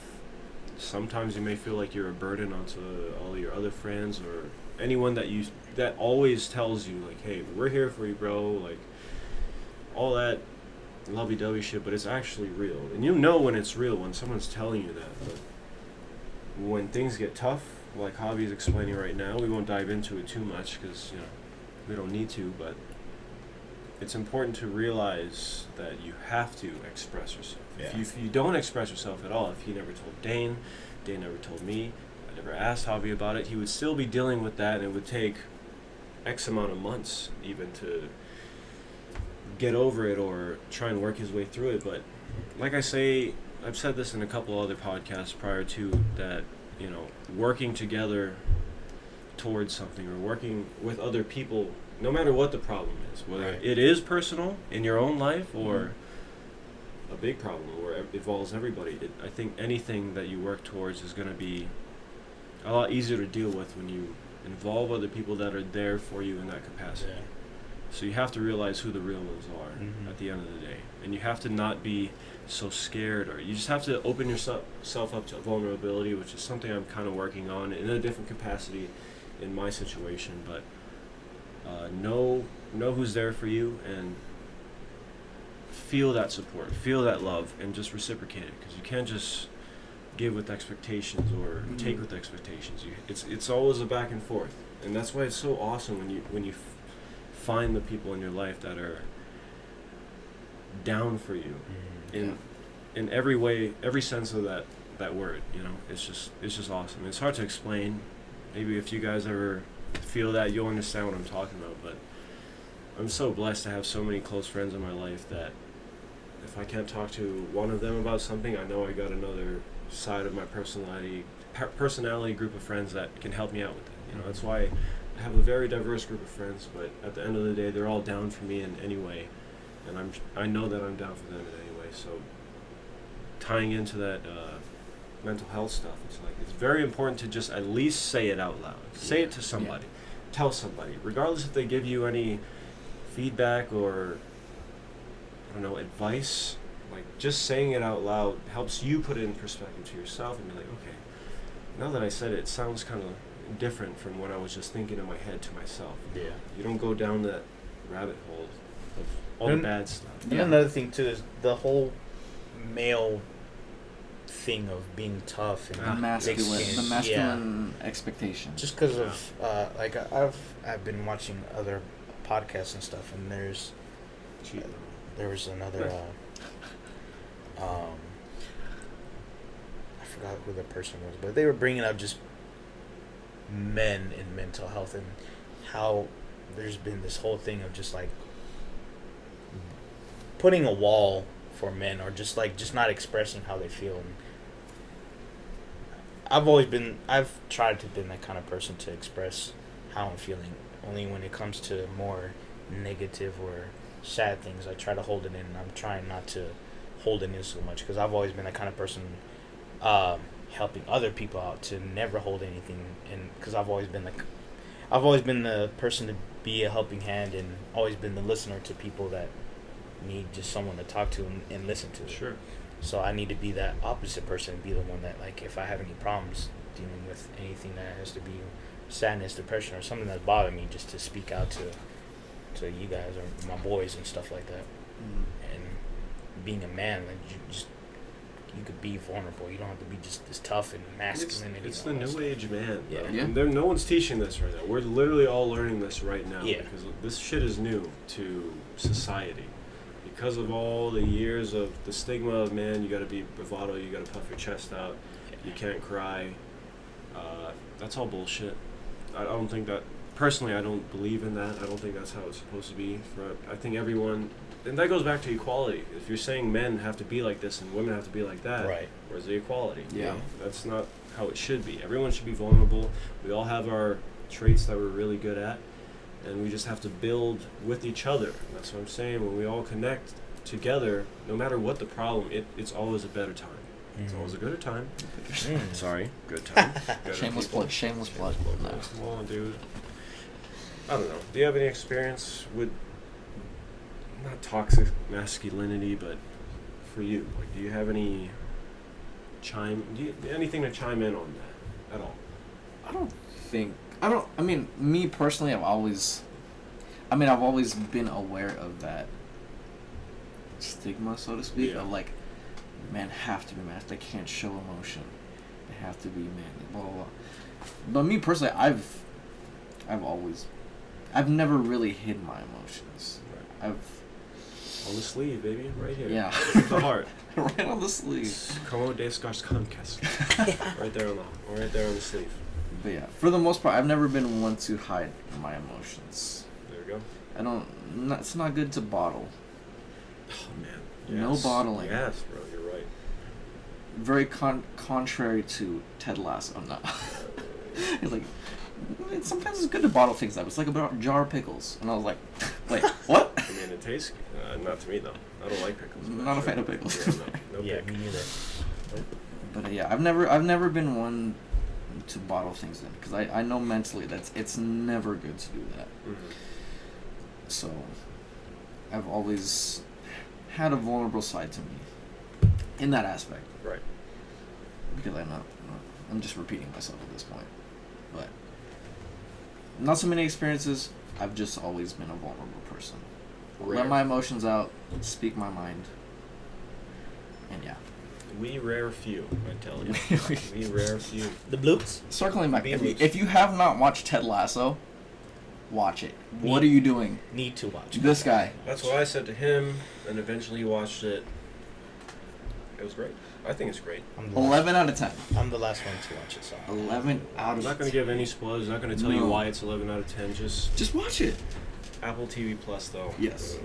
Speaker 2: sometimes you may feel like you're a burden onto all your other friends or anyone that always tells you, like, hey, we're here for you, bro, like all that lovey-dovey shit, but it's actually real. And you know when it's real, when someone's telling you that. But when things get tough, like Javi's explaining right now, we won't dive into it too much because, we don't need to, but it's important to realize that you have to express yourself.
Speaker 3: Yeah.
Speaker 2: If you don't express yourself at all, if he never told Dane never told me, I never asked Javi about it, he would still be dealing with that, and it would take X amount of months even to get over it or try and work his way through it. But like I say, I've said this in a couple other podcasts prior to that, working together towards something or working with other people, no matter what the problem is, whether it is personal in your own life or a big problem where it involves everybody, I think anything that you work towards is going to be a lot easier to deal with when you involve other people that are there for you in that capacity.
Speaker 3: Yeah.
Speaker 2: So you have to realize who the real ones are at the end of the day. And you have to not be so scared, or you just have to open yourself up to vulnerability, which is something I'm kind of working on in a different capacity in my situation. But know who's there for you and feel that support, feel that love, and just reciprocate it, because you can't just give with expectations or take with expectations. It's always a back and forth. And that's why it's so awesome when you find the people in your life that are down for you in every way, every sense of that word. You know, it's just awesome. It's hard to explain. Maybe if you guys ever feel that, you'll understand what I'm talking about. But I'm so blessed to have so many close friends in my life that if I can't talk to one of them about something, I know I got another side of my personality group of friends that can help me out with it. You know, that's why I have a very diverse group of friends, but at the end of the day, they're all down for me in any way, and I know that I'm down for them in any way. So tying into that mental health stuff, it's very important to just at least say it out loud. Say it to somebody. Tell somebody, regardless if they give you any feedback or, I don't know, advice. Like, just saying it out loud helps you put it in perspective to yourself and be like, okay, now that I said it, it sounds kind of different from what I was just thinking in my head to myself.
Speaker 3: Yeah.
Speaker 2: You don't go down that rabbit hole of all the bad stuff.
Speaker 3: And another thing too is the whole male thing of being tough and
Speaker 1: the masculine expectation.
Speaker 3: Just because of like I've been watching other podcasts and stuff, and there was another I forgot who the person was, but they were bringing up just men in mental health and how there's been this whole thing of just like putting a wall for men, or just not expressing how they feel. And I've tried to be that kind of person to express how I'm feeling. Only when it comes to more negative or sad things, I try to hold it in. And I'm trying not to hold it in so much, because I've always been that kind of person, helping other people out, to never hold anything in. Because I've always been the person to be a helping hand, and always been the listener to people that need just someone to talk to and listen to.
Speaker 2: Sure.
Speaker 3: So I need to be that opposite person, be the one that, like, if I have any problems dealing with anything that has to be sadness, depression, or something that's bothering me, just to speak out to you guys or my boys and stuff like that. And being a man, like, you could be vulnerable. You don't have to be just this tough and masculine.
Speaker 2: It's the new age man.
Speaker 3: Yeah.
Speaker 2: And no one's teaching this right now. We're literally all learning this right now.
Speaker 3: Yeah.
Speaker 2: Because this shit is new to society. Because of all the years of the stigma of, man, you got to be bravado, you got to puff your chest out, you can't cry. That's all bullshit. I don't think that, personally, I don't believe in that. I don't think that's how it's supposed to be. I think everyone, and that goes back to equality. If you're saying men have to be like this and women have to be like that,
Speaker 3: right,
Speaker 2: where's the equality?
Speaker 1: Yeah.
Speaker 2: You know? That's not how it should be. Everyone should be vulnerable. We all have our traits that we're really good at, and we just have to build with each other. That's what I'm saying. When we all connect together, no matter what the problem, it's always a better time. It's always a gooder time. Sorry, good time.
Speaker 1: Shameless plug. No.
Speaker 2: Come on, dude. I don't know. Do you have any experience with, not toxic masculinity, but for you? Like, do you have anything to chime in on that at all?
Speaker 1: I mean, me personally, I've always been aware of that stigma, so to speak, of like, men have to be masculine. They can't show emotion. They have to be manly, blah, blah, blah. But me personally, I've never really hid my emotions.
Speaker 2: Right. On the sleeve, baby, right here.
Speaker 1: Yeah.
Speaker 2: The heart.
Speaker 1: Right on the sleeve.
Speaker 2: Como de Skarskamkas. Right there on the sleeve.
Speaker 1: But yeah, for the most part, I've never been one to hide my emotions.
Speaker 2: There you go.
Speaker 1: It's not good to bottle.
Speaker 2: Oh, man.
Speaker 1: No bottling.
Speaker 2: Yes, bro, you're right.
Speaker 1: Very contrary to Ted Lasso. No. He's like, sometimes it's good to bottle things up. It's like a jar of pickles. And I was like, wait, what?
Speaker 2: I mean, it tastes not to me, though. I don't like pickles.
Speaker 1: Not a fan of pickles.
Speaker 2: Yeah, no
Speaker 3: yeah,
Speaker 2: pick.
Speaker 3: me neither.
Speaker 1: But yeah, I've never been one to bottle things in, because I know mentally it's never good to do that.
Speaker 2: Mm-hmm.
Speaker 1: So I've always had a vulnerable side to me in that aspect.
Speaker 2: Right.
Speaker 1: Because I'm just repeating myself at this point. But not so many experiences. I've just always been a vulnerable person. Let my emotions out, speak my mind, and yeah.
Speaker 2: We rare few, I tell you. We rare few.
Speaker 3: The bloops.
Speaker 1: Circling back,
Speaker 3: Bean
Speaker 1: if you have not watched Ted Lasso, watch it. What are you doing?
Speaker 3: Need to watch.
Speaker 1: This guy.
Speaker 2: That's what I said to him, and eventually he watched it. It was great. I think it's great.
Speaker 1: 11 out of 10.
Speaker 3: I'm the last one to watch it, so.
Speaker 1: 11 out
Speaker 2: I'm
Speaker 1: of 10.
Speaker 2: not going to give any spoilers. I'm not going to tell you why it's 11 out of 10. Just
Speaker 1: watch it.
Speaker 2: Apple TV Plus, though.
Speaker 1: Yes.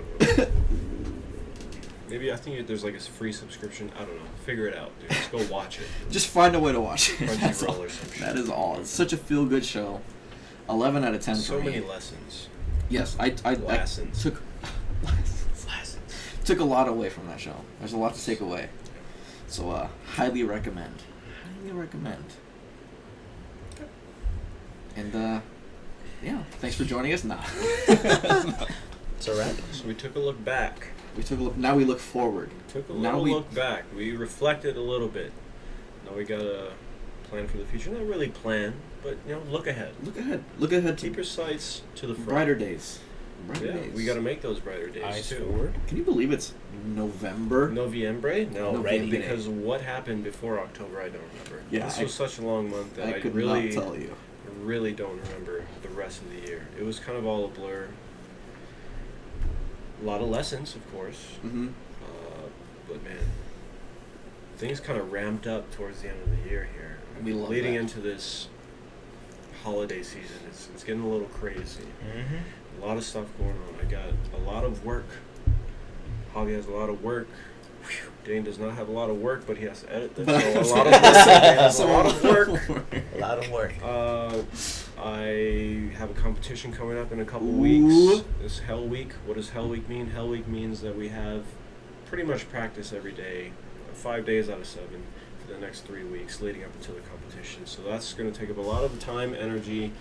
Speaker 2: Maybe I think there's like a free subscription. I don't know. Figure it out, dude. Just go watch it.
Speaker 1: Just find a way to watch it. That's
Speaker 2: Crunchyroll
Speaker 1: all.
Speaker 2: or some shit.
Speaker 1: That is all. It's such a feel-good show. 11 out of 10
Speaker 2: So
Speaker 1: for me.
Speaker 2: many lessons.
Speaker 1: Yes, I
Speaker 2: Lessons.
Speaker 1: took took a lot away from that show. There's a lot to take away. So, highly recommend. Highly recommend. And, yeah, thanks for joining us. Nah.
Speaker 3: It's a wrap.
Speaker 2: So we took a look back.
Speaker 1: We took a look. Now we look forward.
Speaker 2: Took a little look back. We reflected a little bit. Now we got a plan for the future. Not really plan, but look ahead.
Speaker 1: Look ahead. Look ahead
Speaker 2: Keep your sights to the front.
Speaker 1: brighter days. Brighter
Speaker 2: Yeah,
Speaker 1: days.
Speaker 2: we got to make those brighter days
Speaker 3: Eyes
Speaker 2: too.
Speaker 3: forward.
Speaker 1: Can you believe it's November?
Speaker 2: Noviembre? No,
Speaker 1: Noviembre.
Speaker 2: because what happened before October, I don't remember.
Speaker 1: Yeah,
Speaker 2: this
Speaker 1: I-
Speaker 2: was such a long month that
Speaker 1: I could
Speaker 2: really,
Speaker 1: not tell you.
Speaker 2: really don't remember the rest of the year. It was kind of all a blur. A lot of lessons, of course.
Speaker 1: Mm-hmm.
Speaker 2: But man, things kind of ramped up towards the end of the year here.
Speaker 1: We love
Speaker 2: Leading
Speaker 1: that.
Speaker 2: into this holiday season, it's getting a little crazy.
Speaker 3: Mm-hmm.
Speaker 2: A lot of stuff going on. I got a lot of work. Javi has a lot of work. Dane does not have a lot of work, but he has to edit this. So a lot of work. Has a lot of work.
Speaker 3: A lot of work.
Speaker 2: I have a competition coming up in a couple
Speaker 1: Ooh.
Speaker 2: weeks. This Hell Week. What does Hell Week mean? Hell Week means that we have pretty much practice every day, 5 days out of 7 for the next 3 weeks leading up until the competition. So that's going to take up a lot of time, energy,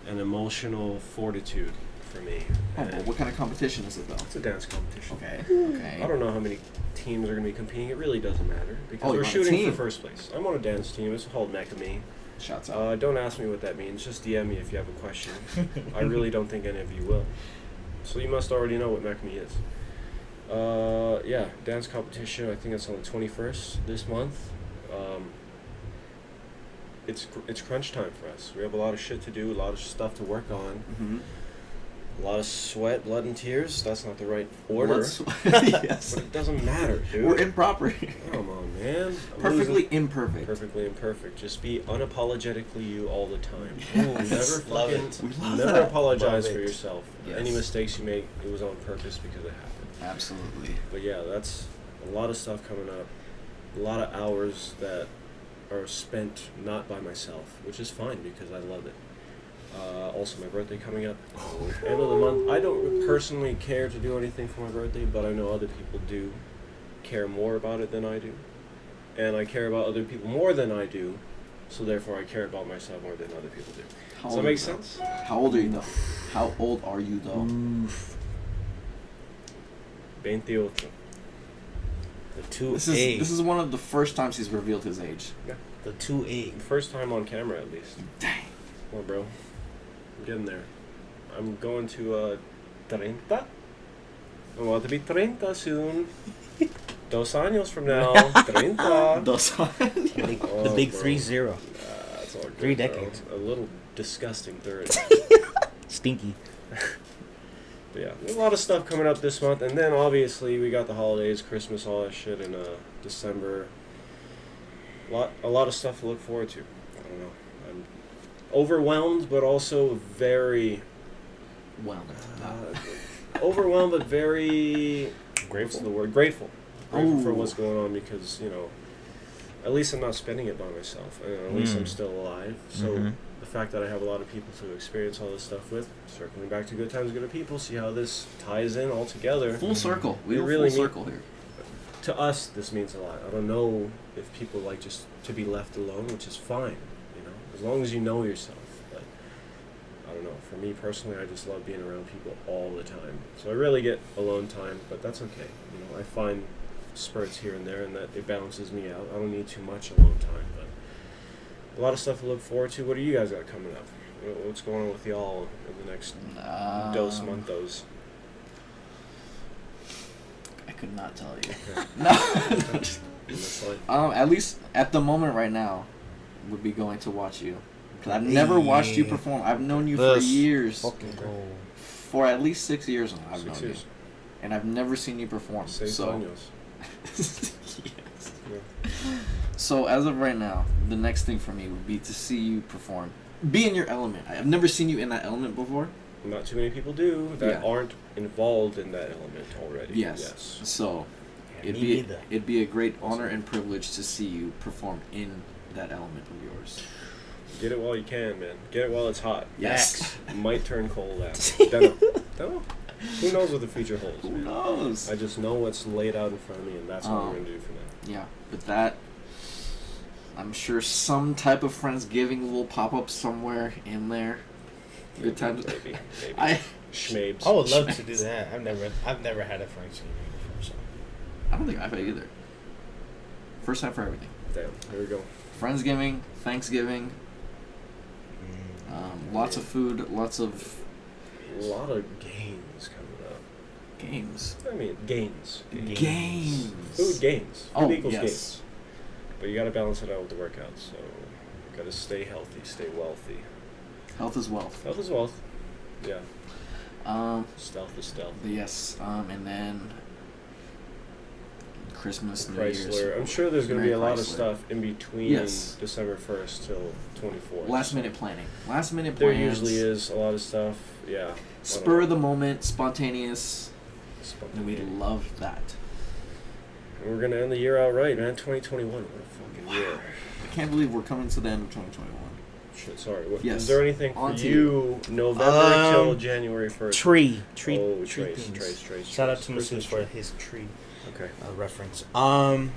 Speaker 2: and emotional fortitude for me.
Speaker 1: Oh, well, what kind of competition is it, though?
Speaker 2: It's a dance competition.
Speaker 1: Okay. Okay.
Speaker 2: I don't know how many teams are going to be competing. It really doesn't matter because
Speaker 1: Oh,
Speaker 2: we're
Speaker 1: you're on a
Speaker 2: shooting
Speaker 1: team.
Speaker 2: for first place. I'm on a dance team. It's called Mecca-Me.
Speaker 1: Shouts out.
Speaker 2: Don't ask me what that means. Just DM me if you have a question. I really don't think any of you will. So you must already know what Mecca-Me is. Yeah, dance competition. I think it's on the 21st this month. It's crunch time for us. We have a lot of shit to do, a lot of stuff to work on,
Speaker 1: Mm-hmm.
Speaker 2: a lot of sweat, blood, and tears. That's not the right order,
Speaker 1: Yes.
Speaker 2: but it doesn't matter, dude.
Speaker 1: We're improper.
Speaker 2: Come on, man. I'm
Speaker 1: Perfectly
Speaker 2: losing.
Speaker 1: imperfect.
Speaker 2: Perfectly imperfect. Just be unapologetically you all the time.
Speaker 3: Yes.
Speaker 2: Never
Speaker 3: Love
Speaker 2: fucking,
Speaker 3: it.
Speaker 1: We love
Speaker 2: never
Speaker 1: that.
Speaker 2: apologize
Speaker 3: Love
Speaker 2: for
Speaker 3: it.
Speaker 2: yourself.
Speaker 1: Yes.
Speaker 2: Any mistakes you make, it was on purpose because it happened.
Speaker 1: Absolutely.
Speaker 2: But yeah, that's a lot of stuff coming up. A lot of hours that are spent not by myself, which is fine because I love it. Also, my birthday coming up. End of the month. I don't personally care to do anything for my birthday, but I know other people do care more about it than I do. And I care about other people more than I do, so therefore I care about myself more than other people do.
Speaker 1: How
Speaker 2: Does
Speaker 1: old
Speaker 2: that
Speaker 1: are
Speaker 2: make
Speaker 1: you, though?
Speaker 2: sense?
Speaker 1: How old are you, though? How old are you, though?
Speaker 2: 28.
Speaker 3: The 2A.
Speaker 1: This is one of the first times he's revealed his age.
Speaker 3: The 2A.
Speaker 2: First time on camera, at least.
Speaker 1: Dang.
Speaker 2: Come on, bro. I'm getting there. I'm going to 30. I want to be 30 soon. 2 años from now. 30.
Speaker 3: The big
Speaker 2: bro.
Speaker 3: 3-0.
Speaker 2: That's all good,
Speaker 3: 3
Speaker 2: bro.
Speaker 3: decades.
Speaker 2: A little disgusting 30.
Speaker 3: Stinky.
Speaker 2: But yeah, there's a lot of stuff coming up this month, and then obviously we got the holidays, Christmas, all that shit in December. A lot of stuff to look forward to. I don't know. I'm overwhelmed, but also very overwhelmed, but very
Speaker 3: Grateful.
Speaker 2: What's the word? Grateful for
Speaker 1: Ooh.
Speaker 2: what's going on because at least I'm not spending it by myself. At least I'm still alive. So.
Speaker 3: Mhm.
Speaker 2: The fact that I have a lot of people to experience all this stuff with, circling back to good times, good people, see how this ties in all together.
Speaker 1: Full circle. We
Speaker 2: It
Speaker 1: have
Speaker 2: really
Speaker 1: full circle here.
Speaker 2: To us, this means a lot. I don't know if people like just to be left alone, which is fine, as long as you know yourself. But I don't know. For me personally, I just love being around people all the time. So I really get alone time, but that's okay. I find spurts here and there, and that it balances me out. I don't need too much alone time, but. A lot of stuff to look forward to. What do you guys got coming up? What's going on with y'all in the next dos monthos?
Speaker 1: I could not tell you.
Speaker 2: Okay.
Speaker 1: No.
Speaker 2: That's like,
Speaker 1: At least at the moment right now, would be going to watch you. Because I've never watched you perform. I've known you for years.
Speaker 3: Fucking go.
Speaker 1: For at least 6 years now, I've known
Speaker 2: 6
Speaker 1: you.
Speaker 2: years.
Speaker 1: And I've never seen you perform.
Speaker 2: Seis
Speaker 1: So,
Speaker 2: años.
Speaker 1: yes.
Speaker 2: Yeah.
Speaker 1: So as of right now, the next thing for me would be to see you perform. Be in your element. I've never seen you in that element before.
Speaker 2: Not too many people do that
Speaker 1: Yeah.
Speaker 2: aren't involved in that element already.
Speaker 1: Yes. So
Speaker 3: Yeah,
Speaker 1: it'd
Speaker 3: me
Speaker 1: be
Speaker 3: neither.
Speaker 1: it'd be a great honor and privilege to see you perform in that element of yours.
Speaker 2: Get it while you can, man. Get it while it's hot.
Speaker 1: Yes.
Speaker 2: Might turn cold after. Don't know. Who knows what the future holds,
Speaker 1: Who
Speaker 2: man.
Speaker 1: knows?
Speaker 2: I just know what's laid out in front of me, and that's what I'm going to do for now.
Speaker 1: Yeah, but that, I'm sure some type of Friendsgiving will pop up somewhere in there. Good times.
Speaker 2: Maybe. Schmabes.
Speaker 3: I would love to do that. I've never had a Friendsgiving before, so.
Speaker 1: I don't think I've had either. First time for everything.
Speaker 2: Damn, here we go.
Speaker 1: Friendsgiving, Thanksgiving, lots of food, lots of
Speaker 2: A lot of gains coming up.
Speaker 1: games.
Speaker 2: I mean, gains.
Speaker 1: Games.
Speaker 2: Food gains.
Speaker 1: Oh,
Speaker 2: Food equals
Speaker 1: yes.
Speaker 2: gains. But you got to balance it out with the workouts, so you got to stay healthy, stay wealthy.
Speaker 1: Health is wealth.
Speaker 2: Health is wealth. Yeah. Stealth is stealth.
Speaker 1: Yes. And then Christmas, New Year's.
Speaker 2: Chrysler. I'm sure there's going to be a lot of
Speaker 1: Chrysler.
Speaker 2: stuff in between
Speaker 1: Yes.
Speaker 2: December 1st till 24th.
Speaker 1: Last minute planning. Last minute
Speaker 2: There
Speaker 1: plans.
Speaker 2: usually is a lot of stuff. Yeah.
Speaker 1: Spur of the moment, spontaneous. And we
Speaker 2: Spontaneous.
Speaker 1: love that.
Speaker 2: And we're going to end the year out right, man. 2021. What a fucking year.
Speaker 1: I can't believe we're coming to the end of 2021.
Speaker 2: Shit, sorry. What,
Speaker 1: Yes.
Speaker 2: Is there anything for
Speaker 1: On to
Speaker 2: you November till January 1st?
Speaker 3: Tree
Speaker 2: Oh,
Speaker 3: tree
Speaker 2: trace.
Speaker 3: things. Shout out to
Speaker 2: Christmas
Speaker 3: Mrs. for
Speaker 2: tree.
Speaker 3: his tree
Speaker 2: Okay.
Speaker 3: reference.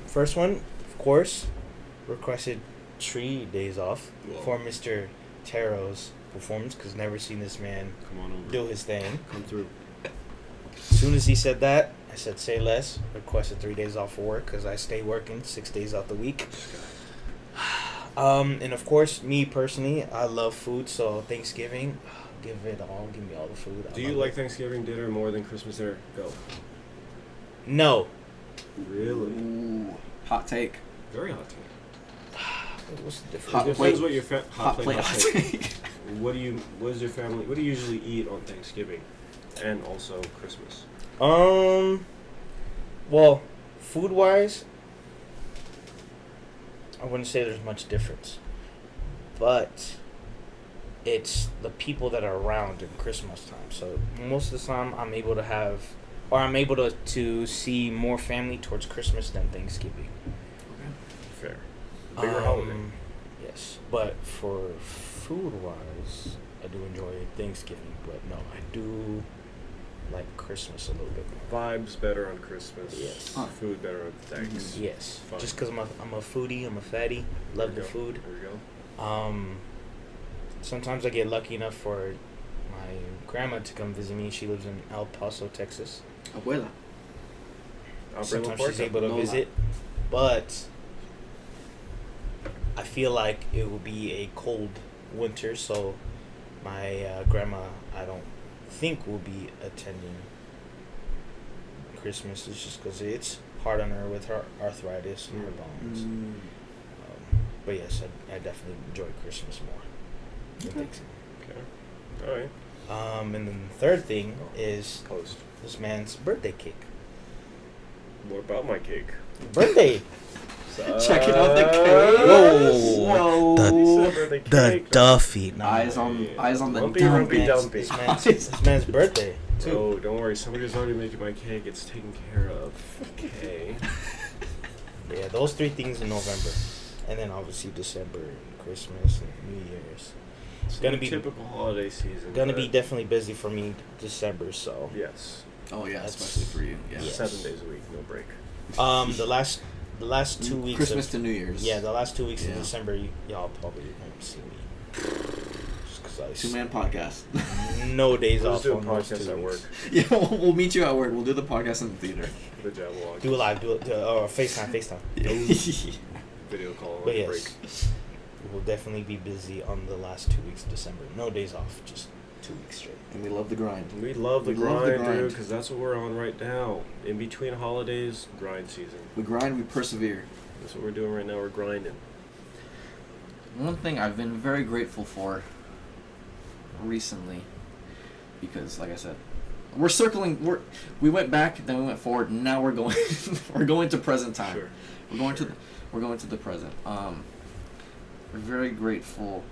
Speaker 3: First one, of course, requested 3 days off
Speaker 2: Whoa.
Speaker 3: for Mr. Taro's performance because never seen this man
Speaker 2: Come on over.
Speaker 3: do his thing.
Speaker 2: Come through.
Speaker 3: As soon as he said that, I said say less. Requested 3 days off for work because I stay working 6 days out the week. And of course, me personally, I love food. So Thanksgiving, give me all the food. I
Speaker 2: Do you
Speaker 3: love
Speaker 2: like
Speaker 3: it.
Speaker 2: Thanksgiving dinner more than Christmas dinner? Go.
Speaker 3: No.
Speaker 2: Really?
Speaker 1: Ooh, hot take.
Speaker 2: Very hot take.
Speaker 3: What's the difference?
Speaker 1: Hot
Speaker 2: It
Speaker 1: plate.
Speaker 2: depends what your
Speaker 1: Hot plate. Hot take.
Speaker 2: What does your family? What do you usually eat on Thanksgiving, and also Christmas?
Speaker 3: Well, food wise, I wouldn't say there's much difference, but it's the people that are around in Christmas time. So most of the time, I'm able to see more family towards Christmas than Thanksgiving.
Speaker 2: Fair. Bigger holiday.
Speaker 3: Yes, but for food wise, I do enjoy Thanksgiving, but no, I do like Christmas a little bit more.
Speaker 2: Vibes better on Christmas.
Speaker 3: Yes.
Speaker 1: Huh.
Speaker 2: Food better on Thanks.
Speaker 3: Yes,
Speaker 2: Fun.
Speaker 3: just because I'm a foodie, I'm a fatty, love the
Speaker 2: There we
Speaker 3: food.
Speaker 2: go. There we go.
Speaker 3: Sometimes I get lucky enough for my grandma to come visit me. She lives in El Paso, Texas.
Speaker 1: Abuela.
Speaker 3: Sometimes she's able to
Speaker 1: Lola.
Speaker 3: visit, but I feel like it will be a cold winter, so my grandma, I don't think will be attending Christmas. It's just because it's hard on her with her arthritis and her bones. But yes, I definitely enjoy Christmas more. than
Speaker 1: Okay.
Speaker 3: Thanksgiving.
Speaker 2: Okay. All right.
Speaker 3: And then the third thing is
Speaker 2: Post.
Speaker 3: this man's birthday cake.
Speaker 2: What about my cake?
Speaker 3: Birthday.
Speaker 1: Checking out the cake.
Speaker 3: Whoa.
Speaker 1: Whoa.
Speaker 3: The Duffy. No.
Speaker 1: Eyes on the
Speaker 2: Lumpy,
Speaker 1: dump.
Speaker 2: rumpy,
Speaker 3: Man's-
Speaker 2: dumpy.
Speaker 3: This man's birthday too.
Speaker 2: Oh, don't worry. Somebody's already making my cake. It's taken care of. Okay.
Speaker 3: Yeah, those 3 things in November, and then obviously December, and Christmas, and New Year's.
Speaker 2: It's
Speaker 3: Gonna
Speaker 2: a
Speaker 3: be-
Speaker 2: typical holiday season.
Speaker 3: Gonna be
Speaker 2: but
Speaker 3: definitely busy for me December. So
Speaker 2: Yes.
Speaker 1: Oh yeah,
Speaker 3: That's-
Speaker 1: especially for you. Yeah.
Speaker 3: Yes.
Speaker 2: 7 days a week, no break.
Speaker 3: the last 2 weeks
Speaker 1: Christmas
Speaker 3: of,
Speaker 1: to New Year's.
Speaker 3: yeah, the last 2 weeks
Speaker 1: Yeah.
Speaker 3: of December, y'all probably won't see me. Just 'cause I
Speaker 1: 2-man podcast.
Speaker 3: no days
Speaker 2: We'll
Speaker 3: off
Speaker 2: just do a
Speaker 3: on those
Speaker 2: podcast
Speaker 3: 2
Speaker 2: at work.
Speaker 3: weeks.
Speaker 1: Yeah, we'll meet you at work. We'll do the podcast in the theater.
Speaker 2: The Jabberwock.
Speaker 3: Do a live, or FaceTime.
Speaker 2: Video call
Speaker 3: But
Speaker 2: on
Speaker 3: yes,
Speaker 2: break.
Speaker 3: we will definitely be busy on the last 2 weeks of December. No days off, just 2 weeks straight.
Speaker 1: And we love the grind.
Speaker 2: We love the
Speaker 1: We love the
Speaker 2: grind,
Speaker 1: grind.
Speaker 2: dude, because that's what we're on right now. In between holidays, grind season.
Speaker 1: We grind, we persevere.
Speaker 2: That's what we're doing right now. We're grinding.
Speaker 1: One thing I've been very grateful for recently, because like I said, we went back, then we went forward, and now we're going we're going to present time.
Speaker 2: Sure.
Speaker 1: We're going to the present. We're very grateful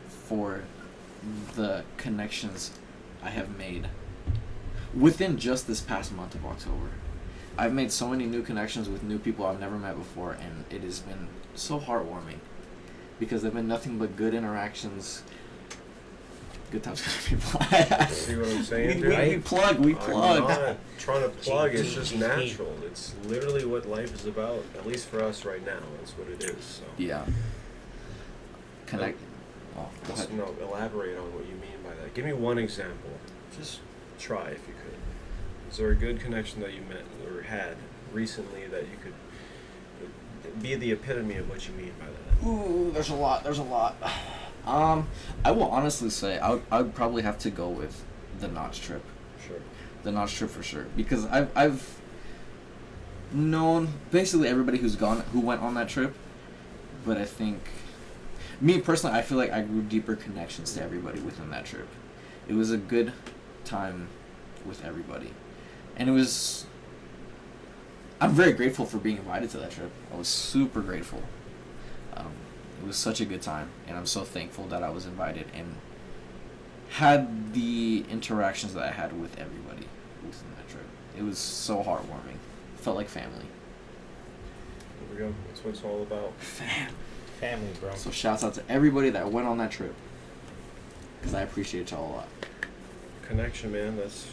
Speaker 1: for the connections I have made within just this past month of October. I've made so many new connections with new people I've never met before, and it has been so heartwarming because they've been nothing but good interactions. Good times, good people.
Speaker 2: See what I'm saying,
Speaker 1: we
Speaker 2: dude?
Speaker 1: plug.
Speaker 2: I'm not trying to plug. It's just
Speaker 3: GTGP.
Speaker 2: natural. It's literally what life is about. At least for us right now, that's what it is. So.
Speaker 1: Yeah. Connect. Oh, go ahead.
Speaker 2: No, elaborate on what you mean by that. Give me one example. Just try if you could. Is there a good connection that you met or had recently that you could be the epitome of what you mean by that?
Speaker 1: Ooh, there's a lot. I will honestly say I would probably have to go with the Notch trip.
Speaker 2: Sure.
Speaker 1: The Notch trip for sure, because I've known basically everybody who went on that trip, but I think me personally, I feel like I grew deeper connections to everybody within that trip. It was a good time with everybody, and I'm very grateful for being invited to that trip. I was super grateful. It was such a good time, and I'm so thankful that I was invited and had the interactions that I had with everybody within that trip. It was so heartwarming. Felt like family.
Speaker 2: There we go. That's what it's all about.
Speaker 3: Family, bro.
Speaker 1: So shouts out to everybody that went on that trip, because I appreciate y'all a lot.
Speaker 2: Connection, man. That's.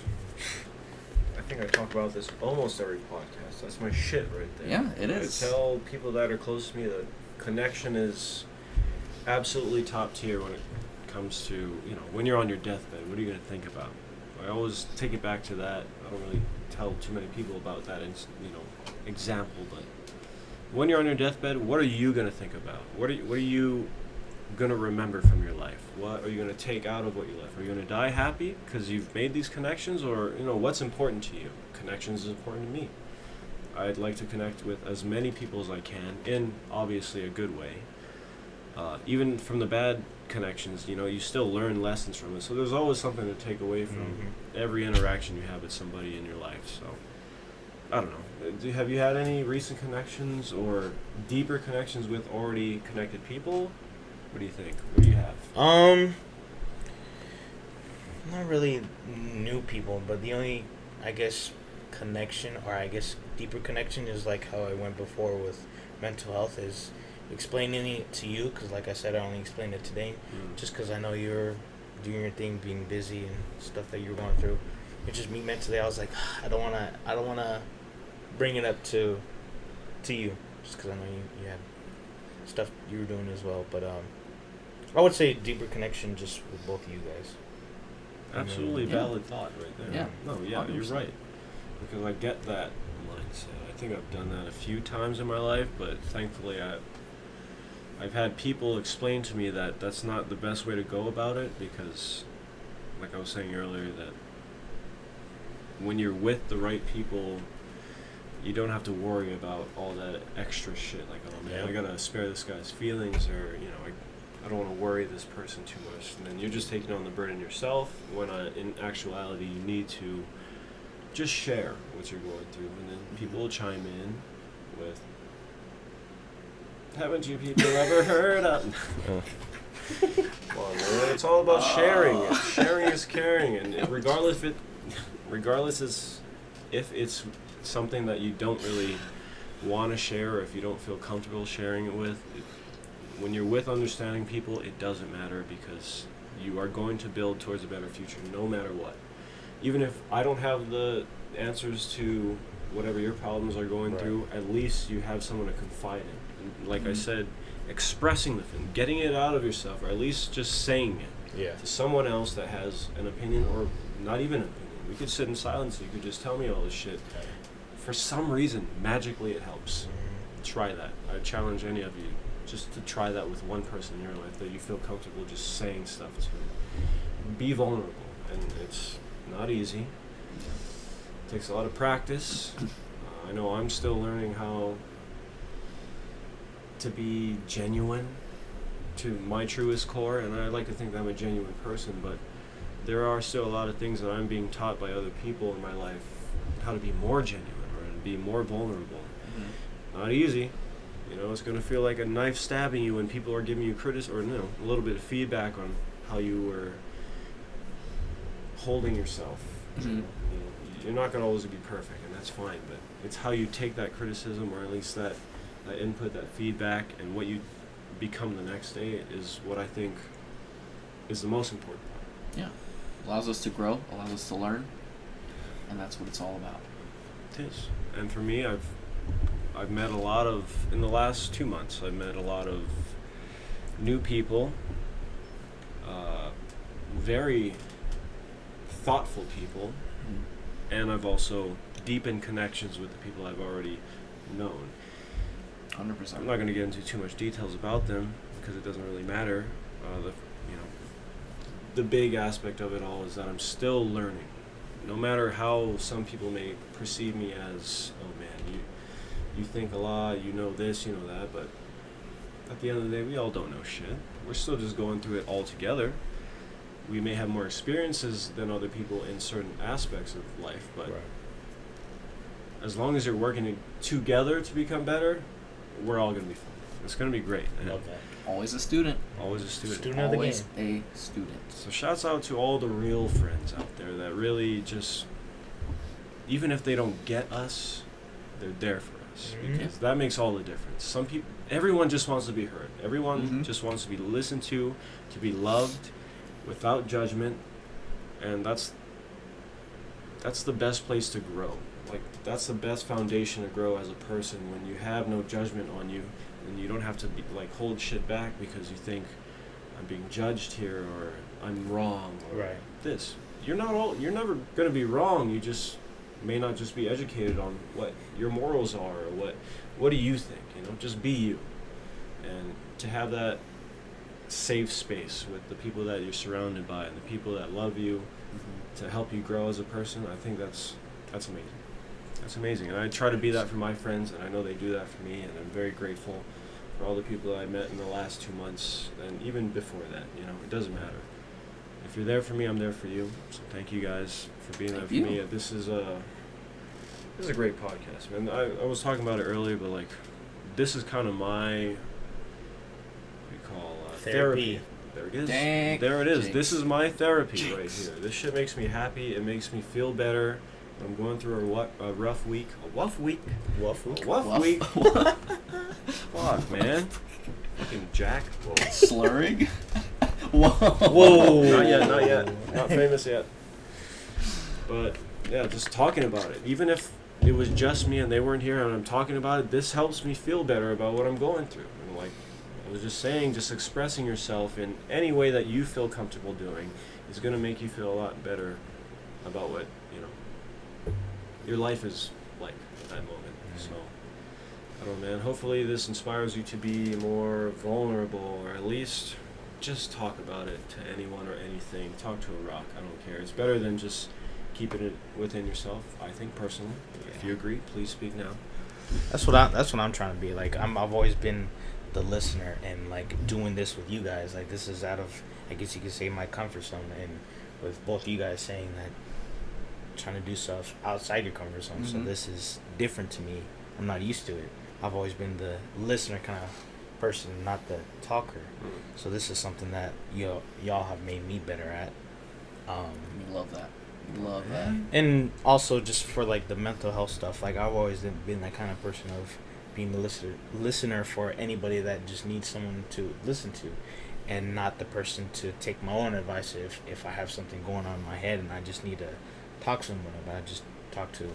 Speaker 2: I think I talk about this almost every podcast. That's my shit right there.
Speaker 1: Yeah, it is.
Speaker 2: I tell people that are close to me that connection is absolutely top tier when it comes to, when you're on your deathbed, what are you going to think about? I always take it back to that. I don't really tell too many people about that, example, but when you're on your deathbed, what are you going to think about? What are you going to remember from your life? What are you going to take out of what you left? Are you going to die happy because you've made these connections, or what's important to you? Connections is important to me. I'd like to connect with as many people as I can in obviously a good way. Even from the bad connections, you still learn lessons from it. So there's always something to take away from every interaction you have with somebody in your life. So I don't know. Have you had any recent connections or deeper connections with already connected people? What do you think? What do you have?
Speaker 3: Not really new people, but the only, I guess, connection, or I guess deeper connection, is like how I went before with mental health, is explaining it to you, because like I said, I only explained it today, just because I know you're doing your thing, being busy and stuff that you're going through. It's just me mentally, I was like, I don't want to bring it up to you, just because I know you had stuff you were doing as well, but I would say deeper connection just with both of you guys.
Speaker 2: Absolutely valid thought right there.
Speaker 1: Yeah.
Speaker 2: No, yeah,
Speaker 1: 100%.
Speaker 2: you're right. Because I get that mindset. I think I've done that a few times in my life, but thankfully I've had people explain to me that that's not the best way to go about it, because, like I was saying earlier, that when you're with the right people, you don't have to worry about all that extra shit, like, oh man, I gotta spare this guy's feelings, or, I don't want to worry this person too much. And then you're just taking on the burden yourself, when in actuality you need to just share what you're going through, and then people will chime in with, haven't you people ever heard of? Come on, man. It's all about sharing. Sharing is caring, and regardless if it's something that you don't really want to share, or if you don't feel comfortable sharing it with, when you're with understanding people, it doesn't matter, because you are going to build towards a better future no matter what. Even if I don't have the answers to whatever your problems are going through, at least you have someone to confide in. And like I said, expressing the thing, getting it out of yourself, or at least just saying it to someone else that has an opinion, or not even an opinion. We could sit in silence, you could just tell me all this shit. For some reason, magically it helps. Try that. I challenge any of you. just to try that with one person in your life that you feel comfortable just saying stuff to. Be vulnerable, and it's not easy. It takes a lot of practice. I know I'm still learning how to be genuine to my truest core, and I like to think that I'm a genuine person, but there are still a lot of things that I'm being taught by other people in my life, how to be more genuine or to be more vulnerable. Not easy. You know, it's going to feel like a knife stabbing you when people are giving you criticism, or a little bit of feedback on how you were holding yourself. You're not going to always be perfect, and that's fine, but it's how you take that criticism, or at least that input, that feedback, and what you become the next day is what I think is the most important part.
Speaker 1: Yeah. Allows us to grow, allows us to learn, and that's what it's all about.
Speaker 2: It is. And for me, I've met a lot of, in the last 2 months, I've met a lot of new people, very thoughtful people, and I've also deepened connections with the people I've already known.
Speaker 1: 100%.
Speaker 2: I'm not going to get into too much details about them because it doesn't really matter. The big aspect of it all is that I'm still learning. No matter how some people may perceive me as, oh man, you think a lot, you know this, you know that, but at the end of the day, we all don't know shit. We're still just going through it all together. We may have more experiences than other people in certain aspects of life, but as long as you're working together to become better, we're all going to be fine. It's going to be great.
Speaker 3: Love that.
Speaker 1: Always a student.
Speaker 2: Always a student.
Speaker 3: Student of the
Speaker 1: Always
Speaker 3: game.
Speaker 1: a student.
Speaker 2: So shouts out to all the real friends out there that really just, even if they don't get us, they're there for us. Because that makes all the difference. Everyone just wants to be heard. Everyone just wants to be listened to be loved, without judgment, and that's the best place to grow. Like, that's the best foundation to grow as a person, when you have no judgment on you, and you don't have to be like hold shit back because you think I'm being judged here, or I'm wrong, or this. You're never gonna be wrong. You just may not just be educated on what your morals are, or what do you think. Just be you, and to have that safe space with the people that you're surrounded by and the people that love you to help you grow as a person, I think that's amazing. That's amazing. And I try to be that for my friends, and I know they do that for me, and I'm very grateful for all the people that I met in the last 2 months, and even before that. It doesn't matter. If you're there for me, I'm there for you. So thank you guys for being there for me. This is a great podcast, man. I was talking about it earlier, but like, this is kind of my therapy. There it is.
Speaker 1: Dang.
Speaker 2: There it is.
Speaker 1: Jinx.
Speaker 2: This is my therapy
Speaker 1: Jinx.
Speaker 2: right here. This shit makes me happy. It makes me feel better. I'm going through a rough week. A rough week.
Speaker 3: Woof woof.
Speaker 2: Rough week. Fuck, man. Fucking Jack. Whoa.
Speaker 1: Slurring? Whoa.
Speaker 3: Whoa.
Speaker 2: Not yet. Not famous yet. But, yeah, just talking about it. Even if it was just me and they weren't here and I'm talking about it, this helps me feel better about what I'm going through. And like I was just saying, just expressing yourself in any way that you feel comfortable doing is going to make you feel a lot better about what, your life is like at that moment. So, I don't know, man. Hopefully this inspires you to be more vulnerable, or at least just talk about it to anyone or anything. Talk to a rock. I don't care. It's better than just keeping it within yourself, I think, personally. If you agree, please speak now.
Speaker 3: That's what I'm trying to be. Like, I've always been the listener, and like doing this with you guys, like this is out of, I guess you could say, my comfort zone, and with both of you guys saying that, trying to do stuff outside your comfort zone. So this is different to me. I'm not used to it. I've always been the listener kind of person, not the talker. So this is something that y'all have made me better at.
Speaker 1: We love that. Love that.
Speaker 3: And also just for like the mental health stuff, like I've always been that kind of person of being the listener for anybody that just needs someone to listen to, and not the person to take my own advice if I have something going on in my head and I just need to talk to someone about it. Just talk to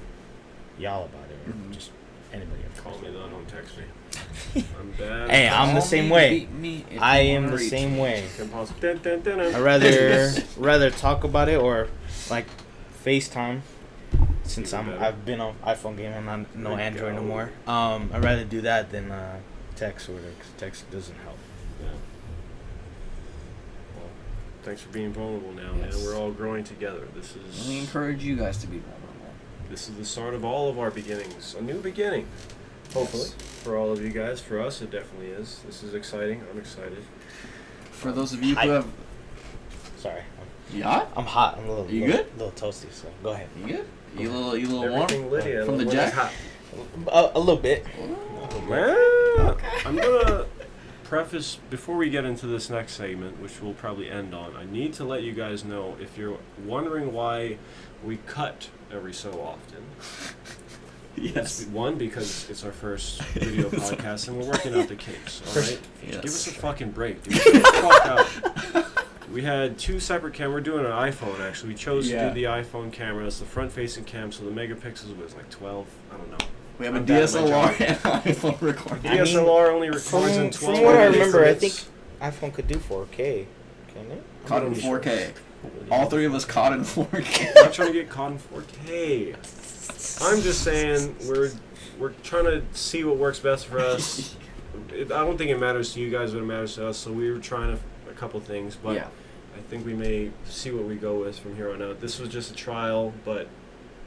Speaker 3: y'all about it, or just anybody.
Speaker 2: Call me though, don't text me. I'm bad.
Speaker 3: Hey, I'm the same way. I am the same way. I rather talk about it, or like FaceTime, since I've been on iPhone game and I'm no Android no more. I'd rather do that than text with her, 'cause text doesn't help.
Speaker 2: Yeah. Well, thanks for being vulnerable now,
Speaker 1: Yes.
Speaker 2: man. We're all growing together. This
Speaker 1: And we
Speaker 2: is
Speaker 1: encourage you guys to be vulnerable.
Speaker 2: this is the start of all of our beginnings. A new beginning. Hopefully.
Speaker 1: Yes.
Speaker 2: For all of you guys. For us, it definitely is. This is exciting. I'm excited.
Speaker 1: For those of you
Speaker 3: Hi.
Speaker 1: who have...
Speaker 3: Sorry,
Speaker 1: Yeah?
Speaker 3: I'm hot. I'm a little.
Speaker 1: You
Speaker 3: little,
Speaker 1: good?
Speaker 3: little toasty. So go ahead.
Speaker 1: You good? You little warm?
Speaker 2: Everything Lydia.
Speaker 1: From the
Speaker 2: when it's
Speaker 1: jack?
Speaker 2: hot.
Speaker 3: A little bit.
Speaker 2: Well, I'm gonna preface before we get into this next segment, which we'll probably end on. I need to let you guys know if you're wondering why we cut every so often.
Speaker 1: Yes.
Speaker 2: One, because it's our first video podcast and we're working out the kinks. All right,
Speaker 1: Yes.
Speaker 2: give us a fucking break, dude. Get the fuck out. We had two separate cameras. We're doing an iPhone actually. We chose to do the iPhone camera. It's the front-facing cam, so the megapixels was like 12. I don't know.
Speaker 1: We have a
Speaker 2: I'm bad at my
Speaker 1: DSLR
Speaker 2: job.
Speaker 1: and iPhone recording.
Speaker 3: I mean,
Speaker 2: DSLR only records in 12.
Speaker 3: From what I remember, I
Speaker 2: increments.
Speaker 3: think iPhone could do 4K. Can it?
Speaker 1: Caught in 4K. All three of us caught in 4K.
Speaker 2: I'm not trying to get caught in 4K. I'm just saying we're trying to see what works best for us. I don't think it matters to you guys, but it matters to us. So we were trying a couple things, but
Speaker 1: Yeah.
Speaker 2: I think we may see what we go with from here on out. This was just a trial, but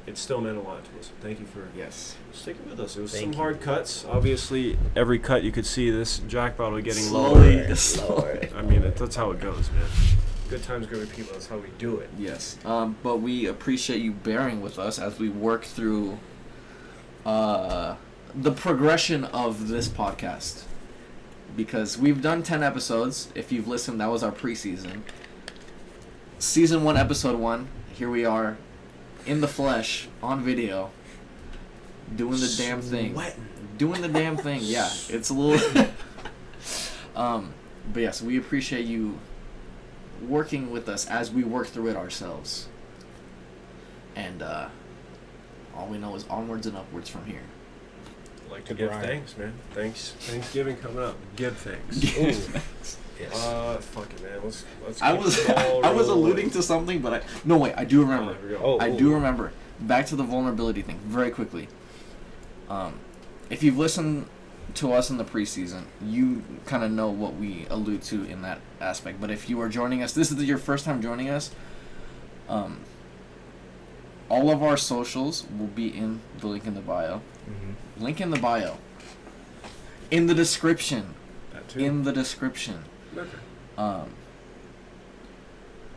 Speaker 2: it still meant a lot to us. Thank you for
Speaker 1: Yes.
Speaker 2: sticking with us. It was
Speaker 3: Thank
Speaker 2: some
Speaker 3: you.
Speaker 2: hard cuts. Obviously, every cut you could see this jack bottle getting
Speaker 1: Slowly.
Speaker 2: lower.
Speaker 1: Slowly.
Speaker 2: I mean, that's how it goes, man. Good times, good people. That's how we do it.
Speaker 1: Yes. But we appreciate you bearing with us as we work through the progression of this podcast. Because we've done 10 episodes. If you've listened, that was our preseason. Season 1, Episode 1. Here we are, in the flesh, on video, doing the damn thing.
Speaker 2: Sweating.
Speaker 1: Doing the damn thing, yeah. It's a little... But yes, we appreciate you working with us as we work through it ourselves. And all we know is onwards and upwards from here.
Speaker 2: I'd like to
Speaker 3: Good
Speaker 2: give
Speaker 3: Brian.
Speaker 2: thanks, man. Thanksgiving coming up. Give thanks.
Speaker 3: Yes.
Speaker 2: Fuck it, man. Let's
Speaker 1: I
Speaker 2: keep
Speaker 1: was
Speaker 2: the ball
Speaker 1: I was
Speaker 2: rolling.
Speaker 1: alluding to something, but no, wait, I do
Speaker 2: Oh,
Speaker 1: remember.
Speaker 2: there we go.
Speaker 3: Oh.
Speaker 1: I do remember. Back to the vulnerability thing, very quickly. If you've listened to us in the preseason, you kind of know what we allude to in that aspect. But if you are joining us, this is your first time joining us, all of our socials will be in the link in the bio.
Speaker 3: Mm-hmm.
Speaker 1: Link in the bio. In the description.
Speaker 2: That too.
Speaker 1: In the description.
Speaker 2: Okay.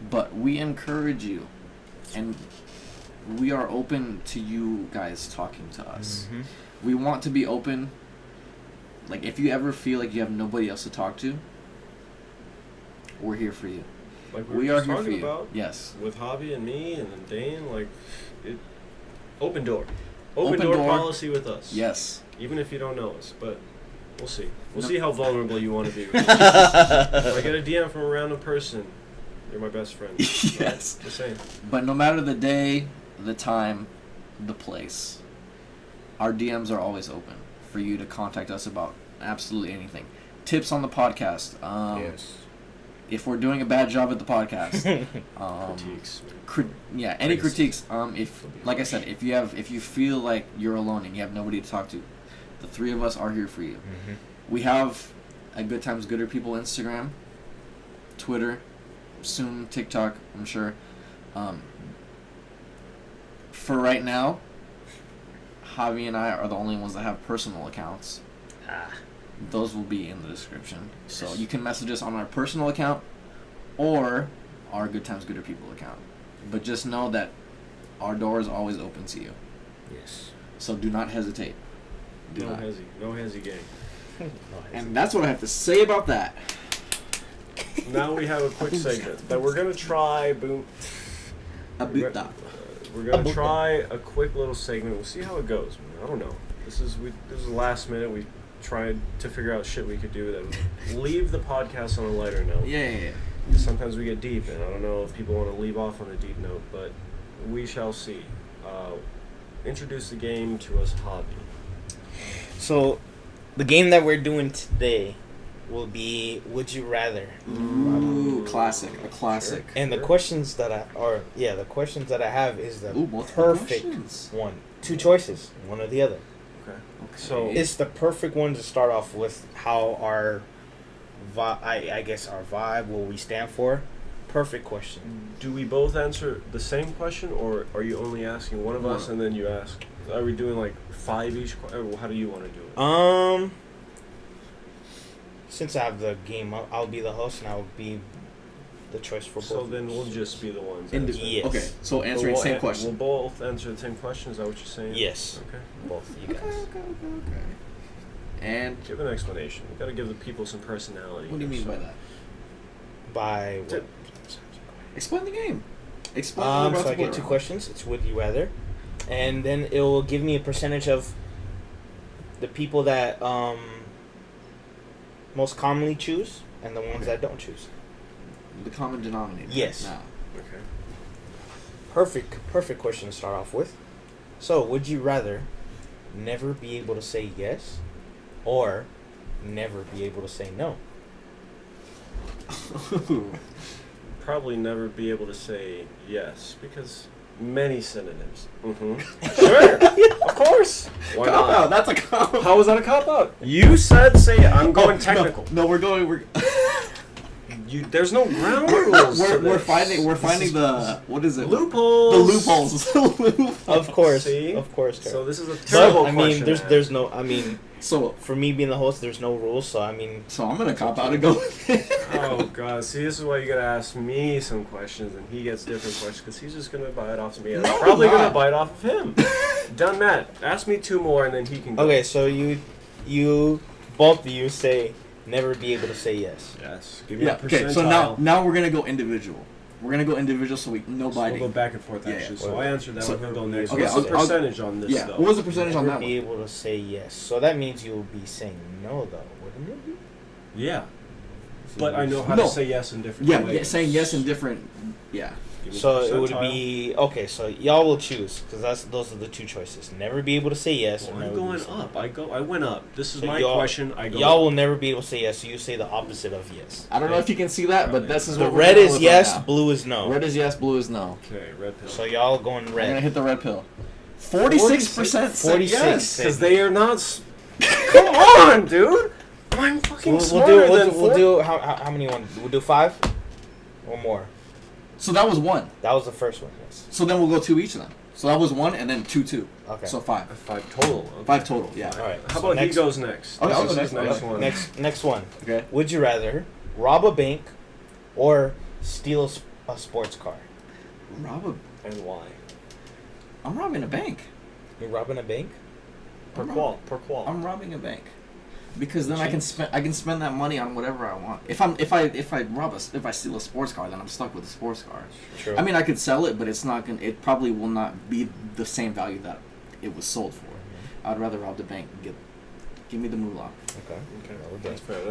Speaker 1: But we encourage you, and we are open to you guys talking to us.
Speaker 3: Mm-hmm.
Speaker 1: We want to be open. Like, if you ever feel like you have nobody else to talk to, we're here for you.
Speaker 2: Like
Speaker 1: We
Speaker 2: were
Speaker 1: are
Speaker 2: just
Speaker 1: here for
Speaker 2: talking
Speaker 1: you.
Speaker 2: about
Speaker 1: Yes.
Speaker 2: with Javi and me and then Dane, like it. Open door.
Speaker 1: Open
Speaker 2: Open door
Speaker 1: door.
Speaker 2: policy with us.
Speaker 1: Yes.
Speaker 2: Even if you don't know us, but we'll see. We'll
Speaker 1: No.
Speaker 2: see how vulnerable you want to be. With us. If I get a DM from a random person, you're my best friend.
Speaker 1: Yes.
Speaker 2: Right? Just saying.
Speaker 1: But no matter the day, the time, the place, our DMs are always open for you to contact us about absolutely anything. Tips on the podcast.
Speaker 3: Yes.
Speaker 1: If we're doing a bad job at the podcast.
Speaker 2: Critiques.
Speaker 1: Any
Speaker 2: Criticism.
Speaker 1: critiques. If, like I said, if you feel like you're alone and you have nobody to talk to, the three of us are here for you.
Speaker 3: Mm-hmm.
Speaker 1: We have a Good Times Gooder People Instagram, Twitter, soon TikTok, I'm sure. For right now, Javi and I are the only ones that have personal accounts. Those will be in the description. So you can message us on our personal account or our Good Times Gooder People account. But just know that our door is always open to you.
Speaker 3: Yes.
Speaker 1: So do not hesitate. Do
Speaker 2: No
Speaker 1: not.
Speaker 2: hezzy. No hezzy gang.
Speaker 1: And that's what I have to say about that.
Speaker 2: Now we have a quick segment that we're gonna try. Boom. We're gonna try a quick little segment. We'll see how it goes. Man. I don't know. This is the last minute. We tried to figure out shit we could do that would leave the podcast on a lighter note.
Speaker 1: Yeah.
Speaker 2: Sometimes we get deep, and I don't know if people want to leave off on a deep note, but we shall see. Introduce the game to us, Javi.
Speaker 3: So, the game that we're doing today will be Would You Rather.
Speaker 1: Ooh, classic. A classic.
Speaker 3: And the questions that I have is the
Speaker 1: Ooh, multiple
Speaker 3: perfect
Speaker 1: questions.
Speaker 3: one. Two choices, one or the other.
Speaker 2: Okay.
Speaker 1: Okay.
Speaker 2: So
Speaker 3: It's the perfect one to start off with how our I guess our vibe, what we stand for. Perfect question.
Speaker 2: do we both answer the same question, or are you only asking one of us
Speaker 1: One.
Speaker 2: and then you ask? Are we doing like 5 each? Or how do you want to do it?
Speaker 3: Since I have the game, I'll be the host and I'll be the choice for both.
Speaker 2: So
Speaker 3: of
Speaker 2: then
Speaker 3: us.
Speaker 2: we'll just be the ones.
Speaker 1: Indi-
Speaker 2: answering.
Speaker 3: Yes.
Speaker 1: Okay, so answering
Speaker 2: We'll
Speaker 1: the same
Speaker 2: We'll
Speaker 1: question.
Speaker 2: both answer the same question. Is that what you're saying?
Speaker 3: Yes.
Speaker 2: Okay.
Speaker 3: Both you guys.
Speaker 1: Okay. And
Speaker 2: Give an explanation. You got to give the people some personality.
Speaker 1: what do you mean by that?
Speaker 3: By what?
Speaker 1: Explain the game. Explain. what we're about
Speaker 3: So
Speaker 1: to
Speaker 3: I
Speaker 1: play
Speaker 3: get two
Speaker 1: around.
Speaker 3: questions. It's would you rather, and then it will give me a percentage of the people that most commonly choose and the ones that don't choose.
Speaker 1: The common denominator.
Speaker 3: Yes.
Speaker 1: Now.
Speaker 2: Okay.
Speaker 3: Perfect question to start off with. So, would you rather never be able to say yes, or never be able to say no?
Speaker 2: Probably never be able to say yes because many synonyms. Mm-hmm. Sure. Of course. Why
Speaker 1: Cop
Speaker 2: not?
Speaker 1: out. That's a cop out.
Speaker 2: How was that a cop out? You said say I'm going technical.
Speaker 1: No, we're going. We're
Speaker 2: There's no ground rules. to
Speaker 1: we're
Speaker 2: this.
Speaker 1: finding the what is it?
Speaker 2: Loopholes.
Speaker 1: The loopholes. The loopholes.
Speaker 3: Of course,
Speaker 2: See?
Speaker 3: of course.
Speaker 2: So
Speaker 3: Carol.
Speaker 2: this is a
Speaker 3: But,
Speaker 2: terrible
Speaker 3: I
Speaker 2: question.
Speaker 3: mean,
Speaker 2: to
Speaker 3: there's
Speaker 2: ask.
Speaker 3: no. I mean,
Speaker 1: So
Speaker 3: for me being the host, there's no rules. So I mean,
Speaker 1: I'm gonna cop out and go with it.
Speaker 2: Oh god! See, this is why you gotta ask me some questions, and he gets different questions because he's just gonna bite off me. And
Speaker 1: No,
Speaker 2: I'm probably
Speaker 1: I'm
Speaker 2: gonna
Speaker 1: not.
Speaker 2: bite off of him. Done that. Ask me 2 more, and then he can go.
Speaker 3: okay. So you both of you say never be able to say yes.
Speaker 2: Yes. Give me
Speaker 1: Yeah.
Speaker 2: a
Speaker 1: Okay. So
Speaker 2: percentile.
Speaker 1: now we're gonna go individual. We're gonna go individual so we no
Speaker 2: So we'll
Speaker 1: biting.
Speaker 2: go back and forth
Speaker 1: Yeah,
Speaker 2: actually.
Speaker 1: yeah.
Speaker 2: So I answered that
Speaker 1: So-
Speaker 2: one. He'll go next.
Speaker 3: Okay,
Speaker 2: What's
Speaker 3: I'll-
Speaker 2: the percentage on this
Speaker 1: Yeah.
Speaker 2: though?
Speaker 1: What was the percentage on
Speaker 3: Never
Speaker 1: that
Speaker 3: be
Speaker 1: one?
Speaker 3: able to say yes. So that means you will be saying no, though, wouldn't it? Be?
Speaker 2: Yeah,
Speaker 3: So
Speaker 2: but I know how
Speaker 1: No.
Speaker 2: to say yes in different
Speaker 1: Yeah.
Speaker 2: ways.
Speaker 1: Yeah. Saying yes in different. Yeah.
Speaker 2: Give me
Speaker 3: So
Speaker 2: the
Speaker 3: it would
Speaker 2: percentile.
Speaker 3: be okay. So y'all will choose because those are the two choices. Never be able to say yes.
Speaker 2: Well,
Speaker 3: or
Speaker 2: I'm
Speaker 3: never be
Speaker 2: going
Speaker 3: able to say
Speaker 2: up. I went up. This is
Speaker 3: So
Speaker 2: my
Speaker 3: y'all-
Speaker 2: question. I go.
Speaker 3: Y'all
Speaker 2: up.
Speaker 3: will never be able to say yes. So you say the opposite of yes.
Speaker 1: I don't know if you can see that, but this is
Speaker 3: The
Speaker 1: what we're
Speaker 3: red
Speaker 1: going
Speaker 3: is
Speaker 1: with
Speaker 3: yes,
Speaker 1: right now.
Speaker 3: blue is no.
Speaker 1: Red is yes, blue is no.
Speaker 2: Okay, red pill.
Speaker 3: So y'all going
Speaker 1: I'm gonna
Speaker 3: red.
Speaker 1: hit the red pill. 46%.
Speaker 3: 46.
Speaker 2: Yes, because
Speaker 3: said-
Speaker 2: they are not. Come on, dude. I'm fucking
Speaker 3: We'll
Speaker 2: smarter
Speaker 3: do
Speaker 2: than
Speaker 3: we'll do how many one? We'll do 5 or more.
Speaker 1: So that was 1.
Speaker 3: That was the first one. Yes.
Speaker 1: So then we'll go 2 each then. So that was 1 and then 2.
Speaker 3: Okay.
Speaker 1: So 5.
Speaker 2: 5 total. Okay.
Speaker 1: 5 total. Yeah.
Speaker 3: All right.
Speaker 2: How
Speaker 3: so
Speaker 2: about
Speaker 3: next,
Speaker 2: he goes next?
Speaker 1: Okay, I'll
Speaker 2: This
Speaker 1: go
Speaker 2: is his
Speaker 1: next.
Speaker 2: next
Speaker 1: Okay.
Speaker 2: one.
Speaker 3: next one.
Speaker 1: Okay.
Speaker 3: Would you rather rob a bank or steal a sports car?
Speaker 2: And why?
Speaker 1: I'm robbing a bank.
Speaker 3: You're robbing a bank?
Speaker 2: Per
Speaker 1: I'm
Speaker 2: qual. Per qual.
Speaker 1: I'm robbing a bank. Because then I can spend that money on whatever I want. If I steal a sports car, then I'm stuck with a sports car.
Speaker 3: True.
Speaker 1: I mean, I could sell it, but it probably will not be the same value that it was sold for. I'd rather rob the bank and give me the moolah.
Speaker 3: Okay.
Speaker 2: Okay,
Speaker 3: Rob a
Speaker 2: that's
Speaker 3: bank.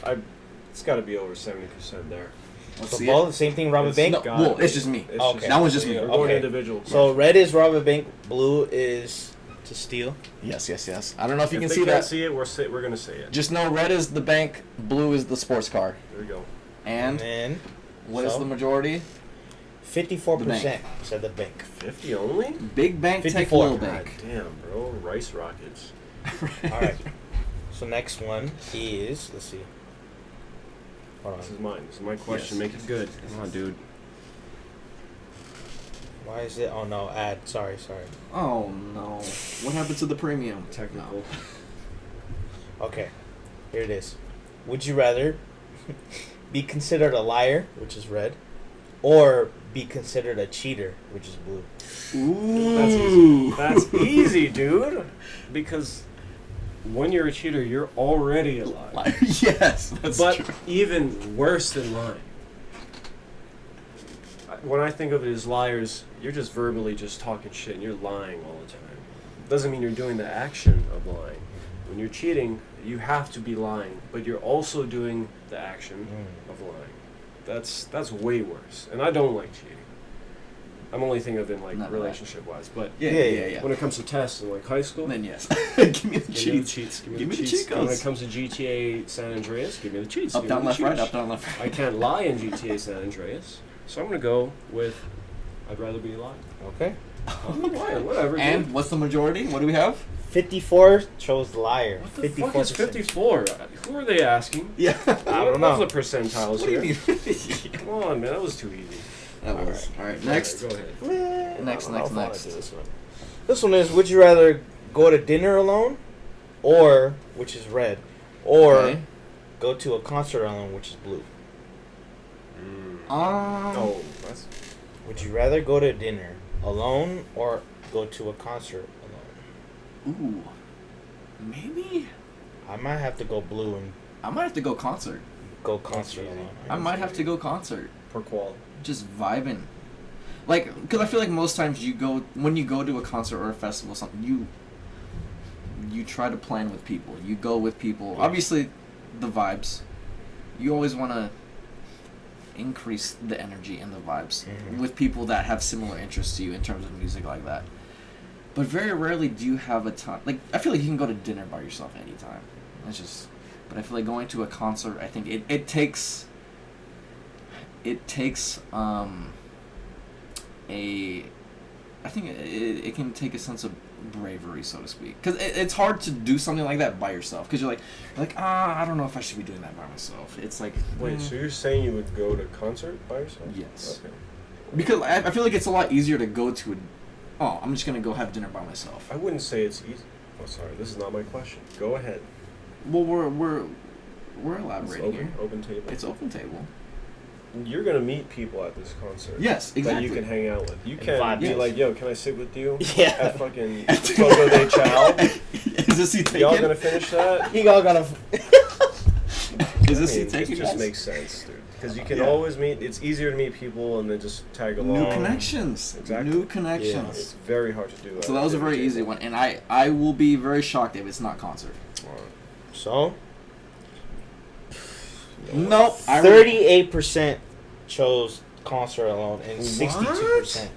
Speaker 2: fair. It's got to be over 70% there.
Speaker 1: Let's
Speaker 3: So
Speaker 1: see
Speaker 3: both
Speaker 1: it.
Speaker 3: the same thing, rob a
Speaker 2: It's
Speaker 3: bank?
Speaker 1: No,
Speaker 2: gotta
Speaker 1: well,
Speaker 2: be.
Speaker 1: it's just me.
Speaker 2: It's
Speaker 3: Okay.
Speaker 1: That one's just me.
Speaker 2: We're going
Speaker 3: Okay.
Speaker 2: individual.
Speaker 3: So red is rob a bank, blue is to steal.
Speaker 1: Yes. I don't know if you
Speaker 2: if
Speaker 1: can
Speaker 2: they
Speaker 1: see
Speaker 2: can't
Speaker 1: that.
Speaker 2: see it, we're gonna say it.
Speaker 1: Just know red is the bank, blue is the sports car.
Speaker 2: There we go.
Speaker 1: And
Speaker 3: then
Speaker 1: what is
Speaker 3: so?
Speaker 1: the majority?
Speaker 3: 54% said the bank.
Speaker 2: 50 only?
Speaker 1: Big bank, take
Speaker 3: 54.
Speaker 1: little
Speaker 2: God
Speaker 1: bank.
Speaker 2: damn, bro. Rice rockets.
Speaker 3: All right. So next one is, let's see. Hold
Speaker 2: This
Speaker 3: on.
Speaker 2: is mine. This is my question.
Speaker 1: Yes.
Speaker 2: Make it good. Come on, dude.
Speaker 3: Why is it? Oh no, ad. Sorry.
Speaker 1: Oh no! What happened to the premium?
Speaker 2: Technical.
Speaker 3: Okay. Here it is. Would you rather be considered a liar, which is red, or be considered a cheater, which is blue?
Speaker 1: Ooh.
Speaker 2: That's easy, dude. Because when you're a cheater, you're already a liar.
Speaker 1: Yes, that's
Speaker 2: But
Speaker 1: true.
Speaker 2: even worse than lying. When I think of it as liars, you're just verbally just talking shit and you're lying all the time. Doesn't mean you're doing the action of lying. When you're cheating, you have to be lying, but you're also doing the action of lying. That's way worse. And I don't like cheating. I'm only thinking of it in like
Speaker 1: Not
Speaker 2: relationship wise, but
Speaker 1: Yeah.
Speaker 2: when it comes to tests in like high school,
Speaker 1: Then yes. Give me the
Speaker 2: give me the
Speaker 1: cheats.
Speaker 2: cheats.
Speaker 1: Give me the
Speaker 2: cheats.
Speaker 1: cheat
Speaker 2: And when
Speaker 1: codes.
Speaker 2: it comes to GTA San Andreas, give me the cheats.
Speaker 1: Up,
Speaker 2: give me
Speaker 1: down,
Speaker 2: the
Speaker 1: left, right.
Speaker 2: cheats.
Speaker 1: Up, down, left, right.
Speaker 2: I can't lie in GTA San Andreas, so I'm gonna go with I'd rather be alive.
Speaker 3: Okay.
Speaker 2: Whatever.
Speaker 1: And
Speaker 2: dude.
Speaker 1: what's the majority? What do we have?
Speaker 3: 54 chose liar.
Speaker 2: What the fuck is 54? Who are they asking?
Speaker 1: Yeah.
Speaker 3: I don't know.
Speaker 2: What was the percentiles
Speaker 1: What do you
Speaker 2: here?
Speaker 1: mean?
Speaker 2: Come on, man. That was too easy.
Speaker 1: That was. All right, next.
Speaker 2: Go ahead.
Speaker 3: Man,
Speaker 1: Next,
Speaker 3: I don't know
Speaker 1: next,
Speaker 3: if I wanna
Speaker 1: next.
Speaker 3: do This one. This one is: would you rather go to dinner alone, or which is red, or
Speaker 1: Okay.
Speaker 3: go to a concert alone, which is blue?
Speaker 2: Oh, that's.
Speaker 3: Would you rather go to dinner alone or go to a concert alone?
Speaker 1: Ooh. Maybe.
Speaker 3: I might have to go blue and
Speaker 1: I might have to go concert.
Speaker 3: go concert
Speaker 2: easy.
Speaker 3: alone.
Speaker 1: I might have to go concert.
Speaker 2: Per qual.
Speaker 1: Just vibing. Like, because I feel like most times when you go to a concert or a festival or something, you try to plan with people. You go with people.
Speaker 2: Yeah.
Speaker 1: Obviously, the vibes. You always want to increase the energy and the vibes with people that have similar interests to you in terms of music like that. But very rarely do you have a time. Like, I feel like you can go to dinner by yourself anytime. It's just. But I feel like going to a concert, I think it takes I think it can take a sense of bravery, so to speak, because it's hard to do something like that by yourself, because you're like I don't know if I should be doing that by myself. It's like,
Speaker 2: Wait, so you're saying you would go to concert by yourself?
Speaker 1: Yes.
Speaker 2: Okay.
Speaker 1: Because I feel like it's a lot easier to go to I'm just gonna go have dinner by myself.
Speaker 2: I wouldn't say it's easy. Oh, sorry. This is not my question. Go ahead.
Speaker 1: Well, we're
Speaker 2: It's
Speaker 1: elaborating here.
Speaker 2: open table.
Speaker 1: It's open table.
Speaker 2: You're gonna meet people at this concert.
Speaker 1: Yes, exactly.
Speaker 2: That you can hang out with. You
Speaker 3: And
Speaker 2: can
Speaker 3: vibe,
Speaker 2: be
Speaker 1: yes.
Speaker 2: like, yo, can I sit with you?
Speaker 3: Yeah.
Speaker 2: At fucking Fogo de Chao.
Speaker 1: Is this seat taken?
Speaker 2: Y'all gonna finish that?
Speaker 3: You all gonna.
Speaker 1: Is this
Speaker 2: I mean,
Speaker 1: seat taken?
Speaker 2: It just
Speaker 1: guys?
Speaker 2: makes sense, dude. Because you can
Speaker 1: Yeah.
Speaker 2: always meet. It's easier to meet people and then just tag along.
Speaker 1: New connections.
Speaker 2: Exactly.
Speaker 1: New connections.
Speaker 2: It's very hard to do that.
Speaker 1: So that was a very easy one, and I will be very shocked if it's not concert.
Speaker 3: So
Speaker 1: Nope.
Speaker 3: 38% chose concert alone, and 62%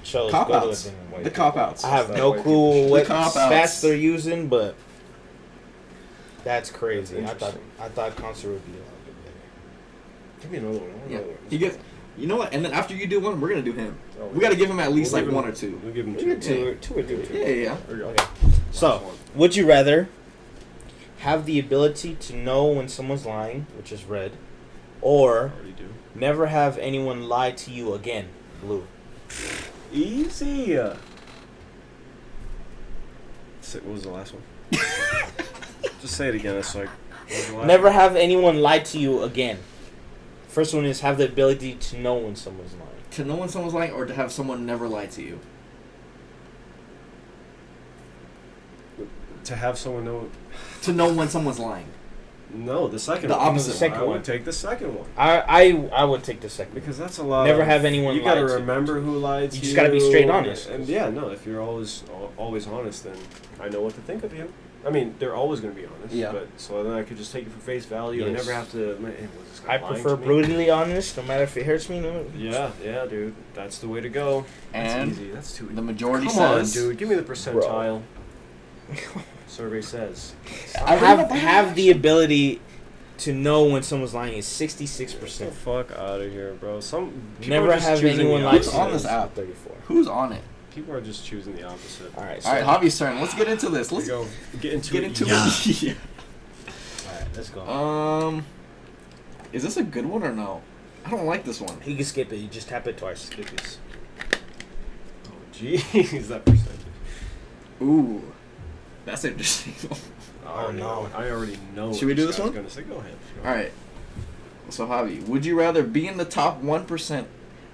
Speaker 3: chose
Speaker 1: Cop
Speaker 3: go to a
Speaker 1: outs.
Speaker 3: dinner.
Speaker 2: White
Speaker 1: The
Speaker 2: people.
Speaker 1: cop outs.
Speaker 3: I have
Speaker 2: That's
Speaker 3: no
Speaker 2: white
Speaker 3: clue
Speaker 2: people.
Speaker 3: what
Speaker 1: The cop
Speaker 3: stats
Speaker 1: outs.
Speaker 3: they're using, but that's crazy.
Speaker 2: That's
Speaker 3: I thought concert would be a lot better.
Speaker 2: Give me another one. I want
Speaker 1: Yeah.
Speaker 2: another one.
Speaker 1: He gets. You know what? And then after you do one, we're gonna do him.
Speaker 2: Oh,
Speaker 1: We gotta give him at least
Speaker 2: We'll
Speaker 1: like
Speaker 2: give
Speaker 1: one
Speaker 2: him-
Speaker 1: or two.
Speaker 2: We'll give him
Speaker 3: We
Speaker 2: two.
Speaker 3: got two or three.
Speaker 1: Yeah, yeah.
Speaker 2: There you go.
Speaker 3: Okay.
Speaker 2: Last
Speaker 3: So,
Speaker 2: one.
Speaker 3: would you rather have the ability to know when someone's lying, which is red,
Speaker 2: I
Speaker 3: or
Speaker 2: already do.
Speaker 3: never have anyone lie to you again, blue?
Speaker 2: Easy. What was the last one? Just say it again. It's like. what was the last
Speaker 3: Never
Speaker 2: one?
Speaker 3: have anyone lie to you again. First one is have the ability to know when someone's lying.
Speaker 1: To know when someone's lying, or to have someone never lie to you.
Speaker 2: To have someone know.
Speaker 1: To know when someone's lying.
Speaker 2: No, the second
Speaker 1: The
Speaker 2: one.
Speaker 1: opposite
Speaker 3: The second
Speaker 2: I
Speaker 3: one.
Speaker 2: would take the second one.
Speaker 3: I would take the second.
Speaker 2: Because that's a lot.
Speaker 3: Never
Speaker 2: of-
Speaker 3: have anyone
Speaker 2: You
Speaker 3: lie
Speaker 2: gotta
Speaker 3: to you.
Speaker 2: remember who lied to you.
Speaker 3: You just gotta be straight honest.
Speaker 2: And yeah, no. If you're always honest, then I know what to think of you. I mean, they're always gonna be honest.
Speaker 1: Yeah.
Speaker 2: But so then I could just take it for face value and
Speaker 3: Yes.
Speaker 2: never have to. Man, was this guy
Speaker 3: I
Speaker 2: lying
Speaker 3: prefer
Speaker 2: to me?
Speaker 3: brutally honest, no matter if it hurts me. No.
Speaker 2: Yeah, dude. That's the way to go. That's
Speaker 1: And
Speaker 2: easy. That's too easy.
Speaker 1: the majority
Speaker 2: Come
Speaker 1: says.
Speaker 2: on, dude. Give me the percentile. Survey says.
Speaker 1: I read about
Speaker 3: Have the
Speaker 1: that.
Speaker 3: ability to know when someone's lying is 66%.
Speaker 2: Get the fuck out of here, bro. Some people
Speaker 3: Never
Speaker 2: are just
Speaker 3: have
Speaker 2: choosing
Speaker 3: anyone
Speaker 2: the
Speaker 3: lie
Speaker 1: Who's
Speaker 3: to
Speaker 2: opposite.
Speaker 3: you.
Speaker 1: on this app?
Speaker 3: 34.
Speaker 1: Who's on it?
Speaker 2: People are just choosing the opposite.
Speaker 3: All right.
Speaker 1: All right, Javi's turn. Let's get into this.
Speaker 2: Here
Speaker 1: Let's
Speaker 2: we go. Get into
Speaker 1: get
Speaker 2: it.
Speaker 1: into
Speaker 2: Yeah.
Speaker 1: it. Yeah.
Speaker 3: All right. Let's go.
Speaker 1: Is this a good one or no? I don't like this one.
Speaker 3: You can skip it. You just tap it twice.
Speaker 2: Skip this. Oh, jeez, that percentage.
Speaker 1: Ooh, that's interesting.
Speaker 3: No.
Speaker 2: I already know.
Speaker 1: Should we
Speaker 2: what
Speaker 1: do
Speaker 2: this
Speaker 1: this
Speaker 2: guy's
Speaker 1: one?
Speaker 2: Gonna say, go ahead. Go
Speaker 1: All
Speaker 2: ahead.
Speaker 1: right. So Javi, would you rather be in the top 1%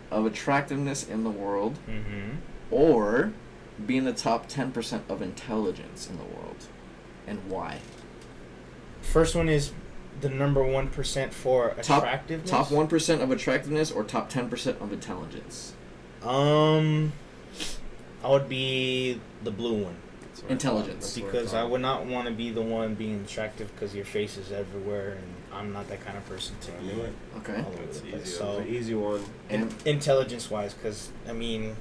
Speaker 1: of attractiveness in the world,
Speaker 3: Mm-hmm.
Speaker 1: or be in the top 10% of intelligence in the world, and why?
Speaker 3: First one is the number 1% for
Speaker 1: Top-
Speaker 3: attractiveness.
Speaker 1: Top 1% of attractiveness or top 10% of intelligence?
Speaker 3: I would be the blue one.
Speaker 2: That's what I
Speaker 1: Intelligence.
Speaker 2: thought. That's what
Speaker 3: Because I
Speaker 2: thought.
Speaker 3: would not want to be the one being attractive because your face is everywhere and I'm not that kind of person to
Speaker 2: I
Speaker 3: be
Speaker 2: knew it.
Speaker 1: Okay.
Speaker 3: all over
Speaker 2: That's
Speaker 3: the
Speaker 2: easy.
Speaker 3: place.
Speaker 2: That was
Speaker 3: So
Speaker 2: an easy one.
Speaker 1: And
Speaker 3: intelligence wise, because I mean,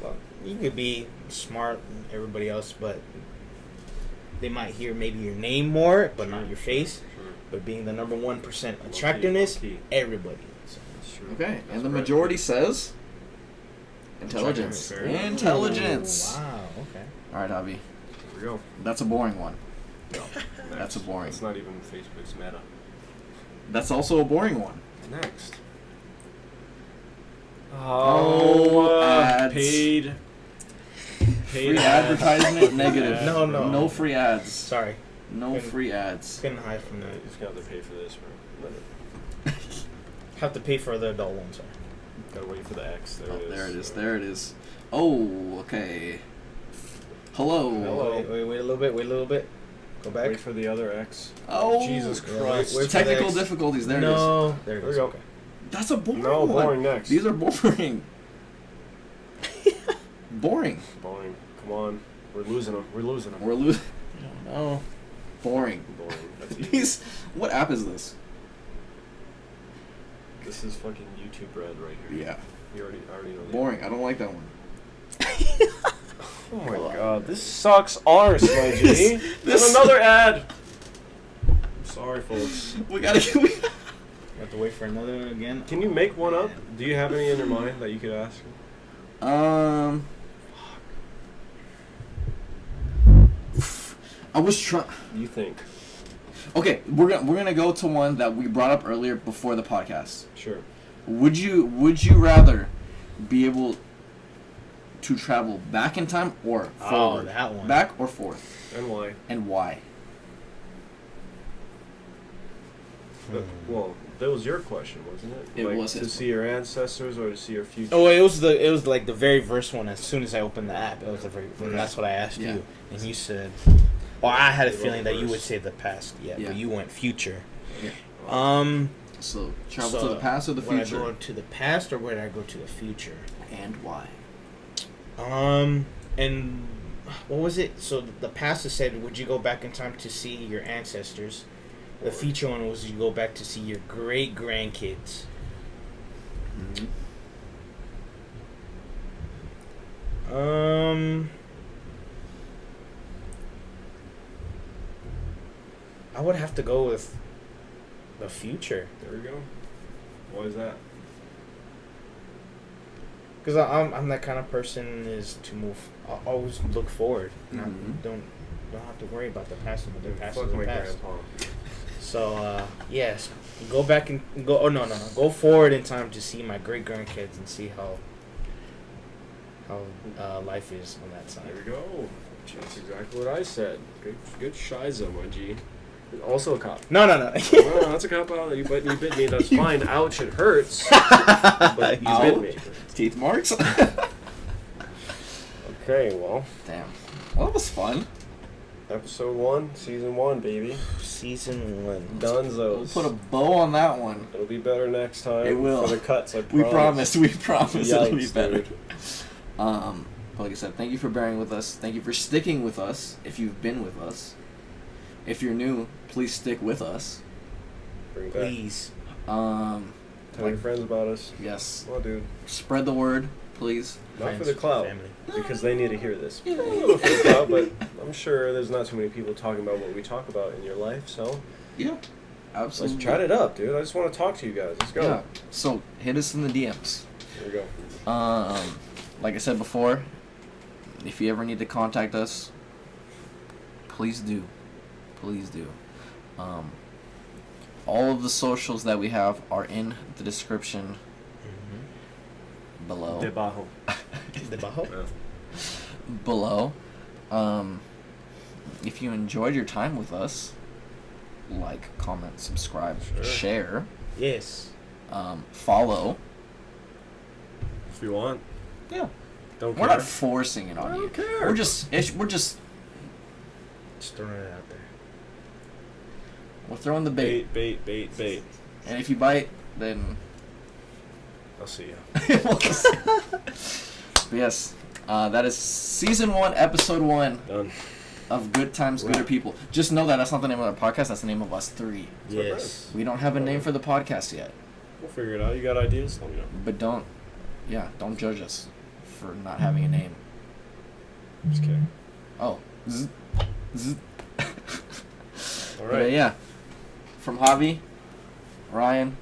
Speaker 3: well, you could be smart and everybody else, but they might hear maybe your name more, but not your face.
Speaker 2: Sure.
Speaker 3: But being the number 1%
Speaker 2: Low-key,
Speaker 3: attractiveness,
Speaker 2: low-key.
Speaker 3: everybody. So,
Speaker 2: That's true.
Speaker 1: okay,
Speaker 2: That's
Speaker 1: and the
Speaker 2: right.
Speaker 1: majority says Intelligence.
Speaker 2: Fair enough.
Speaker 1: Intelligence.
Speaker 3: Oh, wow. Okay.
Speaker 1: All right, Javi.
Speaker 2: Here we go.
Speaker 1: That's a boring one.
Speaker 2: No,
Speaker 1: That's a boring.
Speaker 2: It's not even Facebook's meta.
Speaker 1: That's also a boring one.
Speaker 2: Next.
Speaker 1: Oh, ads.
Speaker 2: Paid
Speaker 1: Free
Speaker 2: ads.
Speaker 1: advertisement negative.
Speaker 3: No.
Speaker 1: No free ads.
Speaker 3: Sorry.
Speaker 1: No free ads.
Speaker 3: Couldn't hide from
Speaker 2: You
Speaker 3: that.
Speaker 2: just got to pay for this for a minute.
Speaker 3: Have to pay for the adult one, sorry.
Speaker 2: Gotta wait for the X. There
Speaker 1: Oh,
Speaker 2: it is.
Speaker 1: there it is. There it is. Oh, okay. Hello.
Speaker 2: Hello.
Speaker 3: Wait a little bit. Go back.
Speaker 2: Wait for the other X.
Speaker 1: Oh,
Speaker 2: Jesus
Speaker 3: Yeah,
Speaker 2: Christ.
Speaker 3: wait for
Speaker 1: Technical
Speaker 3: the X.
Speaker 1: difficulties. There
Speaker 3: No.
Speaker 1: it
Speaker 3: There it
Speaker 2: There
Speaker 3: is.
Speaker 2: we go.
Speaker 3: Okay.
Speaker 1: is. That's a boring
Speaker 2: No,
Speaker 1: one.
Speaker 2: boring next.
Speaker 1: These are boring. Boring.
Speaker 2: Boring. Come on. We're losing them. We're losing them.
Speaker 1: We're losing.
Speaker 3: No.
Speaker 1: Boring.
Speaker 2: Boring. That's easy.
Speaker 1: These. What app is this?
Speaker 2: This is fucking YouTube Red right here.
Speaker 1: Yeah.
Speaker 2: I already know.
Speaker 1: Boring. I don't like that one.
Speaker 2: Oh my god, this sucks arse, my G.
Speaker 1: This-
Speaker 2: There's another ad. I'm sorry, folks.
Speaker 1: We gotta.
Speaker 3: You have to wait for another one again.
Speaker 2: Can you make one up? Do you have any in your mind that you could ask?
Speaker 1: I was trying.
Speaker 2: You think?
Speaker 1: Okay, we're gonna go to one that we brought up earlier before the podcast.
Speaker 2: Sure.
Speaker 1: Would you rather be able to travel back in time or
Speaker 3: Oh,
Speaker 1: forward?
Speaker 3: that one.
Speaker 1: Back or forth,
Speaker 2: And why?
Speaker 1: and why?
Speaker 2: Well, that was your question, wasn't it?
Speaker 1: It
Speaker 2: like,
Speaker 1: was
Speaker 2: to
Speaker 1: his
Speaker 2: see your ancestors or to see your future.
Speaker 3: Oh, it was like the very first one. As soon as I opened the app, it was the very.
Speaker 2: Okay.
Speaker 3: That's what I asked
Speaker 1: Yeah.
Speaker 3: you, and you said. Well, I had a
Speaker 2: You
Speaker 3: feeling
Speaker 2: went
Speaker 3: that you would
Speaker 2: first.
Speaker 3: say the past. Yeah,
Speaker 1: Yeah.
Speaker 3: but you went future.
Speaker 1: Yeah. So travel to the past or the
Speaker 3: Would I
Speaker 1: future,
Speaker 3: go to the past or would I go to the future?
Speaker 1: and why?
Speaker 3: And what was it? So the past is said, would you go back in time to see your ancestors? The future one was you go back to see your great grandkids. I would have to go with the future.
Speaker 2: There we go. Why is that?
Speaker 3: Because I'm that kind of person is to move. I'll always look forward.
Speaker 1: Mhm.
Speaker 3: Don't have to worry about the past. The past is
Speaker 2: Fuck
Speaker 3: the
Speaker 2: my
Speaker 3: past.
Speaker 2: grandpa.
Speaker 3: So yes, go back and go. Oh no, go forward in time to see my great grandkids and see how life is on that side.
Speaker 2: There we go. That's exactly what I said. Good shiza, my G. Also a cop.
Speaker 3: No.
Speaker 2: Well, that's a cop out. You bit me. That's fine. Ouch, it hurts. But you bit me.
Speaker 1: Teeth marks.
Speaker 2: Okay, well,
Speaker 1: Damn. Well, that was fun.
Speaker 2: episode 1, season 1, baby.
Speaker 3: Season 1.
Speaker 1: We'll
Speaker 2: Dunzos.
Speaker 1: put a bow on that one.
Speaker 2: It'll be better next time.
Speaker 1: It will.
Speaker 2: For the cuts, I
Speaker 1: We
Speaker 2: promise.
Speaker 1: promise. We promise it'll be
Speaker 2: Yikes,
Speaker 1: better.
Speaker 2: dude.
Speaker 1: Like I said, thank you for bearing with us. Thank you for sticking with us. If you've been with us, if you're new, please stick with us.
Speaker 2: Bring it back.
Speaker 3: Please.
Speaker 2: Tell your friends about us.
Speaker 1: Yes.
Speaker 2: Well, dude.
Speaker 1: Spread the word, please.
Speaker 2: Not
Speaker 3: Friends,
Speaker 2: for the clout.
Speaker 3: family.
Speaker 2: Because they need to hear this. A little for the clout, but I'm sure there's not too many people talking about what we talk about in your life, so
Speaker 1: Yeah. Absolutely.
Speaker 2: let's chat it up, dude. I just want to talk to you guys. Let's go.
Speaker 1: Yeah. So hit us in the DMs.
Speaker 2: Here we go.
Speaker 1: Like I said before, if you ever need to contact us, please do. Please do. All of the socials that we have are in the description below.
Speaker 2: Debajo.
Speaker 3: Debajo?
Speaker 1: Below. If you enjoyed your time with us, like, comment, subscribe,
Speaker 2: Sure.
Speaker 1: share,
Speaker 3: Yes.
Speaker 1: follow.
Speaker 2: If you want.
Speaker 1: Yeah.
Speaker 2: Don't
Speaker 1: We're
Speaker 2: care.
Speaker 1: not forcing it on
Speaker 2: I
Speaker 1: you.
Speaker 2: don't care.
Speaker 1: We're just
Speaker 3: Just throwing it out there.
Speaker 1: we're throwing the bait.
Speaker 2: Bait.
Speaker 1: And if you bite, then
Speaker 2: I'll see you.
Speaker 1: But yes, that is season 1, episode 1
Speaker 2: Done.
Speaker 1: of Good Times, Gooder
Speaker 3: Right.
Speaker 1: People. Just know that that's not the name of the podcast. That's the name of us 3.
Speaker 3: Yes.
Speaker 1: We don't have a name for the podcast yet,
Speaker 2: We'll figure it out. You got ideas? Let me know.
Speaker 1: but don't judge us for not having a name.
Speaker 2: Just kidding.
Speaker 1: Oh, zzz, zzz.
Speaker 2: All
Speaker 1: But,
Speaker 2: right.
Speaker 1: yeah, from Javi, Ryan,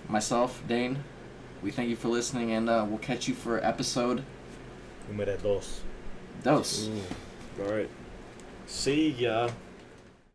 Speaker 1: myself, Dane. We thank you for listening, and we'll catch you for episode
Speaker 3: Número 2.
Speaker 1: dos.
Speaker 2: All right. See ya.